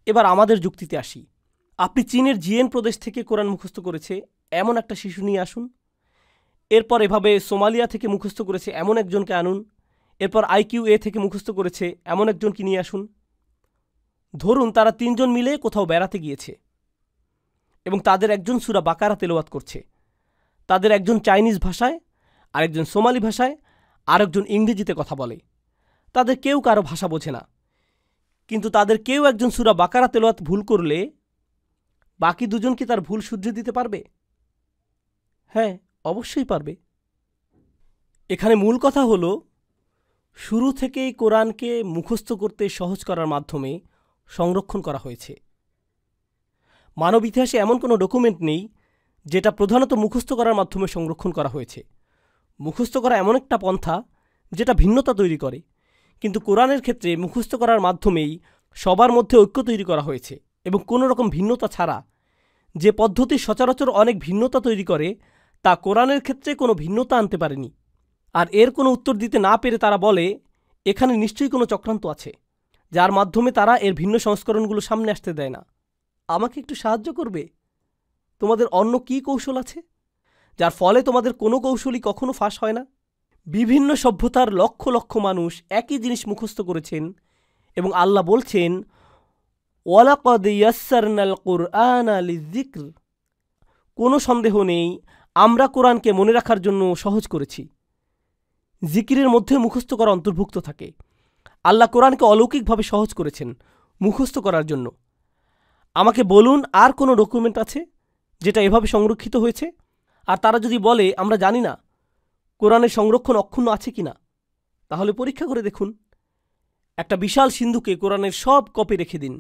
এবার আমাদের যুক্তিতে আসি। আপনি চীনের জিয়েন প্রদেশ থেকে কোরআন মুখস্থ করেছে এমন একটা শিশু নিয়ে আসুন। এরপর এভাবে সোমালিয়া থেকে মুখস্থ করেছে এমন একজনকে আনুন। এরপর IQA থেকে মুখস্থ করেছে এমন একজনকে নিয়ে আসুন। ধরুন তারা 3 জন মিলে কোথাও বেড়াতে গিয়েছে এবং তাদের একজন সূরা বাকারা তেলাওয়াত করছে। তাদের একজন চাইনিজ ভাষায়, আরেকজন সোমালি ভাষায়, আরেকজন ইংরেজিতে কথা বলে। তাদের কেউ কারো ভাষা বোঝে না, কিন্তু তাদের কেউ একজন সূরা বাকারা তেলাওয়াত ভুল করলে বাকি 2 জন কি তার ভুল শুধরে দিতে পারবে? হ্যাঁ, অবশ্যই পারবে। এখানে মূল কথা হলো, শুরু থেকেই কোরআনকে মুখস্থ করতে সহজ করার মাধ্যমে সংরক্ষণ করা হয়েছে। মানব ইতিহাসে এমন কোনো ডকুমেন্ট নেই যেটা প্রধানত মুখস্থ করার মাধ্যমে সংরক্ষণ করা হয়েছে। মুখস্থ করা এমন একটা পন্থা যেটা ভিন্নতা তৈরি করে, কিন্তু কোরআনের ক্ষেত্রে মুখস্থ করার মাধ্যমেই সবার মধ্যে ঐক্য তৈরি করা হয়েছে এবং কোনো রকম ভিন্নতা ছাড়া। যে পদ্ধতি সচরাচর অনেক ভিন্নতা তৈরি করে, তা কোরআনের ক্ষেত্রে কোনো ভিন্নতা আনতে পারেনি। আর এর কোনো উত্তর দিতে না পেরে তারা বলে, এখানে নিশ্চয়ই কোনো চক্রান্ত আছে, যার মাধ্যমে তারা এর ভিন্ন সংস্করণগুলো সামনে আসতে দেয় না। আমাকে একটু সাহায্য করবে? তোমাদের অন্য কী কৌশল আছে, যার ফলে তোমাদের কোনো কৌশলই কখনো ফাঁস হয় না? বিভিন্ন সভ্যতার লক্ষ লক্ষ মানুষ একই জিনিস মুখস্থ করেছেন এবং আল্লাহ বলছেন, ওয়ালাকাদ ইয়াসসারনাল কুরআনা লিযিকর। কোনো সন্দেহ নেই, আমরা কোরআনকে মনে রাখার জন্য সহজ করেছি। জিকিরের মধ্যে মুখস্থ করা অন্তর্ভুক্ত থাকে। আল্লাহ কোরআনকে অলৌকিকভাবে সহজ করেছেন মুখস্থ করার জন্য। আমাকে বলুন, আর কোনো ডকুমেন্ট আছে যেটা এভাবে সংরক্ষিত হয়েছে? আর তারা যদি বলে আমরা জানি না কোরআনের সংরক্ষণ অক্ষুণ্ণ আছে কিনা, তাহলে পরীক্ষা করে দেখুন। একটা বিশাল সিন্ধুকে কোরআনের সব কপি রেখে দিন।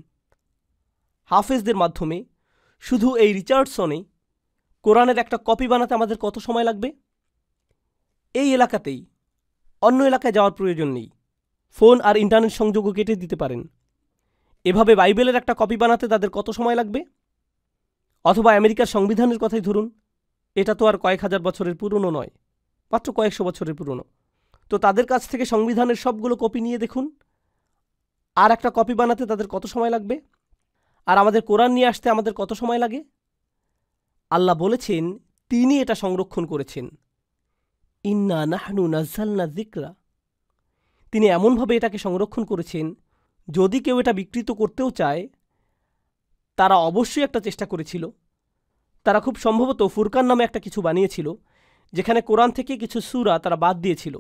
হাফেজদের মাধ্যমে শুধু এই রিচার্ডসনে কোরআনের একটা কপি বানাতে আমাদের কত সময় লাগবে? এই এলাকাতেই, অন্য এলাকায় যাওয়ার প্রয়োজন নেই। ফোন আর ইন্টারনেট সংযোগও কেটে দিতে পারেন। এভাবে বাইবেলের একটা কপি বানাতে তাদের কত সময় লাগবে? অথবা আমেরিকার সংবিধানের কথাই ধরুন। এটা তো আর কয়েক হাজার বছরের পুরনো নয়, মাত্র কয়েকশো বছরের পুরনো। তো তাদের কাছ থেকে সংবিধানের সবগুলো কপি নিয়ে দেখুন, আর একটা কপি বানাতে তাদের কত সময় লাগবে? আর আমাদের কোরআন নিয়ে আসতে আমাদের কত সময় লাগে? আল্লাহ বলেছেন তিনি এটা সংরক্ষণ করেছেন। ইন্না নাহনু নাজ্জালনা যিকরা। তিনি এমনভাবে এটাকে সংরক্ষণ করেছেন, যদি কেউ এটা বিকৃত করতেও চায়, তারা অবশ্যই একটা চেষ্টা করেছিল। তারা খুব সম্ভবত ফুরকান নামে একটা কিছু বানিয়েছিল, যেখানে কোরআন থেকে কিছু সূরা তারা বাদ দিয়েছিল।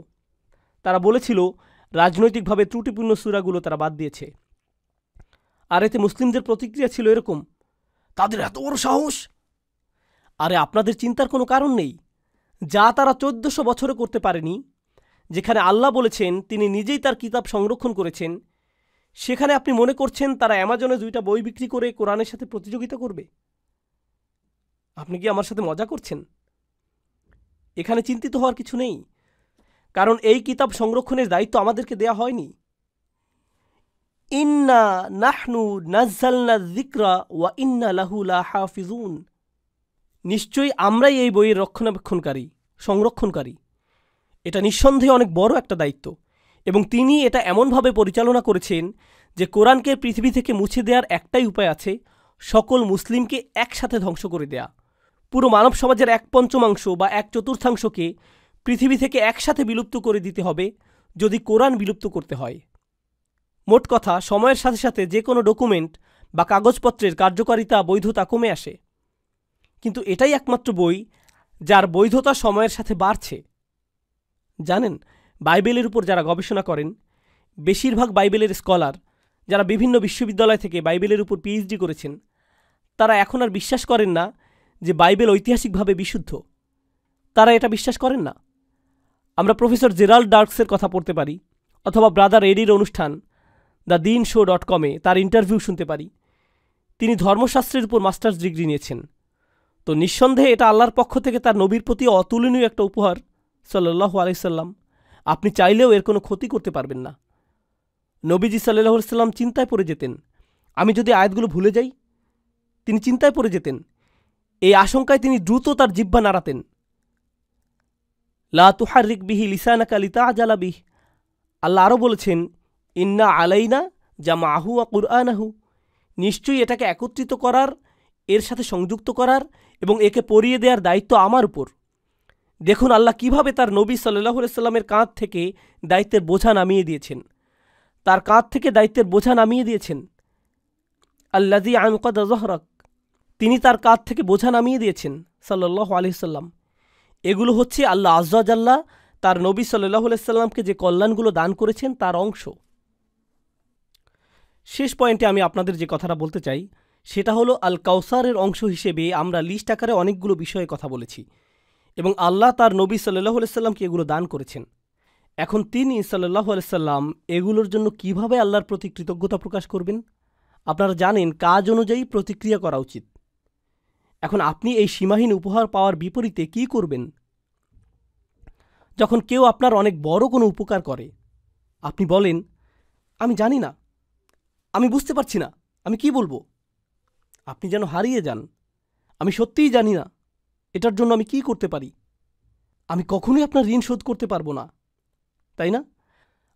তারা বলেছিল রাজনৈতিকভাবে ত্রুটিপূর্ণ সূরাগুলো তারা বাদ দিয়েছে। আর এতে মুসলিমদের প্রতিক্রিয়া ছিল এরকম, তাদের এত বড় সাহস! আরে আপনাদের চিন্তার কোনো কারণ নেই। যা তারা 1400 বছরে করতে পারেনি, যেখানে আল্লাহ বলেছেন তিনি নিজেই তার কিতাব সংরক্ষণ করেছেন, সেখানে আপনি মনে করছেন তারা অ্যামাজনে 2টা বই বিক্রি করে কোরআনের সাথে প্রতিযোগিতা করবে? আপনি কি আমার সাথে মজা করছেন? এখানে চিন্তিত হওয়ার কিছু নেই, কারণ এই কিতাব সংরক্ষণের দায়িত্ব আমাদেরকে দেয়া হয়নি। ইন্না নাহনু নাজ্জালনা যিকরা ওয়া ইন্না লাহু লাহাফিজুন। নিশ্চয়ই আমরাই এই বইয়ের রক্ষণাবেক্ষণকারী, সংরক্ষণকারী। এটা নিঃসন্দেহে অনেক বড় একটা দায়িত্ব, এবং তিনি এটা এমনভাবে পরিচালনা করেছেন যে কোরআনকে পৃথিবী থেকে মুছে দেওয়ার একটাই উপায় আছে, সকল মুসলিমকে একসাথে ধ্বংস করে দেয়া। পুরো মানব সমাজের 1/5 বা 1/4 পৃথিবী থেকে একসাথে বিলুপ্ত করে দিতে হবে যদি কোরআন বিলুপ্ত করতে হয়। মোট কথা, সময়ের সাথে সাথে যে কোনো ডকুমেন্ট বা কাগজপত্রের কার্যকারিতা, বৈধতা কমে আসে, কিন্তু এটাই একমাত্র বই যার বৈধতা সময়ের সাথে বাড়ছে। জানেন, বাইবেলের উপর যারা গবেষণা করেন, বেশিরভাগ বাইবেলের স্কলার যারা বিভিন্ন বিশ্ববিদ্যালয় থেকে বাইবেলের উপর PhD করেছেন, তারা এখন আর বিশ্বাস করেন না যে বাইবেল ঐতিহাসিকভাবে বিশুদ্ধ। তারা এটা বিশ্বাস করেন না। আমরা প্রফেসর জেরাল্ড ডার্কসের কথা পড়তে পারি, অথবা ব্রাদার এডির অনুষ্ঠান দ্য দিন শো.com তার ইন্টারভিউ শুনতে পারি। তিনি ধর্মশাস্ত্রের উপর মাস্টার্স ডিগ্রি নিয়েছেন। তো নিঃসন্দেহে এটা আল্লাহর পক্ষ থেকে তার নবীর প্রতি অতুলনীয় একটা উপহার সাল্লাল্লাহু আলাইহি সাল্লাম। আপনি চাইলেও এর কোনো ক্ষতি করতে পারবেন না। নবীজি সাল্লাল্লাহু আলাইহি সাল্লাম চিন্তায় পড়ে যেতেন, আমি যদি আয়াতগুলো ভুলে যাই। তিনি চিন্তায় পড়ে যেতেন। এই আশঙ্কায় তিনি দ্রুত তার জিহ্বা নাড়াতেন। লা তুহাররিক বিহি লিসানাকা লিতাআজালা বিহ। আল্লাহ আরও বলেছেন, ইন্না আলাইনা জামাআহু ওয়া কুরআনাহু। নিশ্চয়ই এটাকে একত্রিত করার, এর সাথে সংযুক্ত করার এবং একে পড়িয়ে দেওয়ার দায়িত্ব আমার উপর। দেখুন আল্লাহ কিভাবে তার নবী সাল্লাল্লাহু আলাইহি সাল্লামের কাঁধ থেকে দায়িত্বের বোঝা নামিয়ে দিয়েছেন। তার কাঁধ থেকে দায়িত্বের বোঝা নামিয়ে দিয়েছেন। আল্লাযী আনকাযা যহরাক, তিনি তার কাঁধ থেকে বোঝা নামিয়ে দিয়েছেন সাল্লাল্লাহু আলাইহি সাল্লাম। এগুলো হচ্ছে আল্লাহ আযজা ওয়া জাল্লা তার নবী সাল্লাল্লাহু আলাইহি সাল্লামকে যে কল্যাণগুলো দান করেছেন তার অংশ। শেষ পয়েন্টে আমি আপনাদের যে কথাটা বলতে চাই সেটা হলো আল কাউসারের অংশ হিসেবে আমরা লিস্ট আকারে অনেকগুলো বিষয়ে কথা বলেছি এবং আল্লাহ তার নবী সাল্লাল্লাহু আলাইহি সাল্লামকে এগুলো দান করেছেন। এখন তিনি সাল্লাল্লাহু আলাইহি সাল্লাম এগুলোর জন্য কিভাবে আল্লাহর প্রতি কৃতজ্ঞতা প্রকাশ করবেন? আপনারা জানেন কাজ অনুযায়ী প্রতিক্রিয়া করা উচিত। এখন আপনি এই সীমাহীন উপহার পাওয়ার বিপরীতে কি করবেন? যখন কেউ আপনার অনেক বড় কোনো উপকার করে, আপনি বলেন, আমি জানি না, আমি বুঝতে পারছি না, আমি কি বলবো। আপনি যেন হারিয়ে যান। আমি সত্যিই জানি না এটার জন্য আমি কি করতে পারি। আমি কখনোই আপনার ঋণ শোধ করতে পারবো না, তাই না?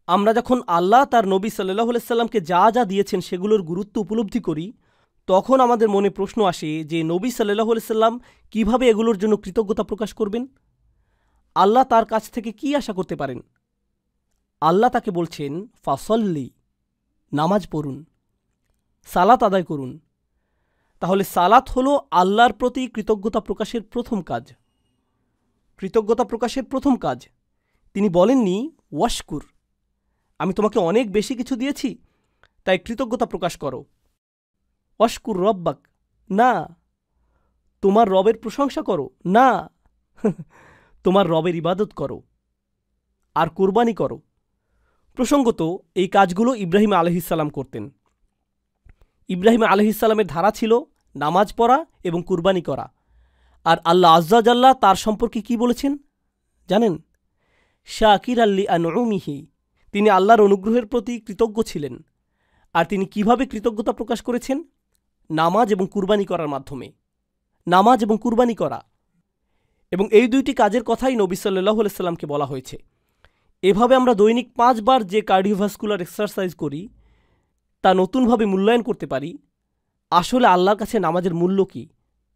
আমরা যখন আল্লাহ তার নবী সাল্লাল্লাহু আলাইহি সাল্লামকে যা যা দিয়েছেন সেগুলোর গুরুত্ব উপলব্ধি করি, তখন আমাদের মনে প্রশ্ন আসে যে নবী সাল্লাল্লাহু আলাইহি সাল্লাম কীভাবে এগুলোর জন্য কৃতজ্ঞতা প্রকাশ করবেন? আল্লাহ তার কাছ থেকে কি আশা করতে পারেন? আল্লাহ তাকে বলছেন, ফাসল্লি, নামাজ পড়ুন, সালাত আদায় করুন। তাহলে সালাত হলো আল্লাহর প্রতি কৃতজ্ঞতা প্রকাশের প্রথম কাজ। কৃতজ্ঞতা প্রকাশের প্রথম কাজ। তিনি বলেননি ওয়াশকুর, আমি তোমাকে অনেক বেশি কিছু দিয়েছি তাই কৃতজ্ঞতা প্রকাশ করো। ওয়াশকুর রব্বাক, না। তোমার রবের প্রশংসা করো, না। তোমার রবের ইবাদত করো আর কুরবানি করো। প্রসঙ্গত এই কাজগুলো ইব্রাহিম আলাইহিস সালাম করতেন। ইব্রাহিম আলাইহিস সালামের ধারা ছিল নামাজ পড়া এবং কুরবানি করা। আর আল্লাহ আযজা ওয়া জাল্লা তার সম্পর্কে কি বলেছেন জানেন? শাকিরাল লিআনউমিহি, তিনি আল্লাহর অনুগ্রহের প্রতি কৃতজ্ঞ ছিলেন। আর তিনি কিভাবে কৃতজ্ঞতা প্রকাশ করেছেন? নামাজ এবং কুরবানি করার মাধ্যমে। নামাজ এবং কুরবানি করা, এবং এই দুইটি কাজের কথাই নবী সাল্লাল্লাহু আলাইহি সাল্লামকে বলা হয়েছে। এভাবে আমরা দৈনিক 5 বার যে কার্ডিওভাস্কুলার এক্সারসাইজ করি তা নতুনভাবে মূল্যায়ন করতে পারি। আসলে আল্লাহর কাছে নামাজের মূল্য কী,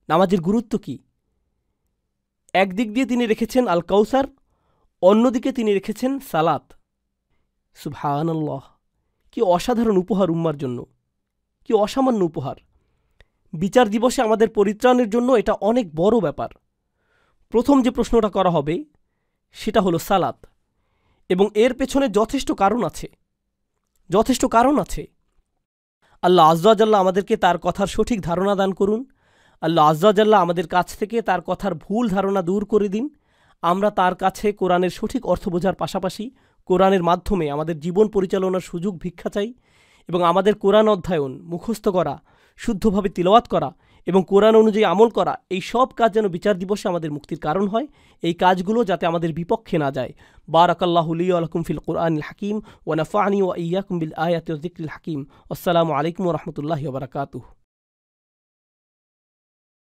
নামাজের গুরুত্ব কী। একদিক দিয়ে তিনি রেখেছেন আল কাউসার, অন্যদিকে তিনি রেখেছেন সালাত। সুবহানাল্লাহ, কি অসাধারণ উপহার উম্মার জন্য, কি অসামান্য উপহার। বিচার দিবসে আমাদের পরিত্রাণের জন্য এটা অনেক বড় ব্যাপার। প্রথম যে প্রশ্নটা করা হবে সেটা হলো সালাত, এবং এর পেছনে যথেষ্ট কারণ আছে, যথেষ্ট কারণ আছে। আল্লাহ আযজা ওয়া জাল্লা আমাদেরকে তার কথার সঠিক ধারণা দান করুন। আল্লাহ আযজা ওয়া জাল্লা আমাদের কাছ থেকে তার কথার ভুল ধারণা দূর করে দিন। আমরা তার কাছে কোরআনের সঠিক অর্থ বোঝার পাশাপাশি কোরআনের মাধ্যমে আমাদের জীবন পরিচালনার সুযোগ ভিক্ষা চাই, এবং আমাদের কোরআন অধ্যয়ন, মুখস্থ করা, শুদ্ধভাবে তিলাওয়াত করা এবং কোরআন অনুযায়ী আমল করা, এই সব কাজ যেন বিচার দিবসে আমাদের মুক্তির কারণ হয়। এই কাজগুলো যাতে আমাদের বিপক্ষে না যায়। বারাকাল্লাহু লি ওয়া লাকুম ফিল কুরআনিল হাকিম ওয়া নাফা'নি ওয়া ইয়্যাকুম বিল আয়াতি ওয়াজ যিকরিল হাকিম। আসসালামু আলাইকুম ওয়া রাহমাতুল্লাহি ওয়া বারাকাতুহু।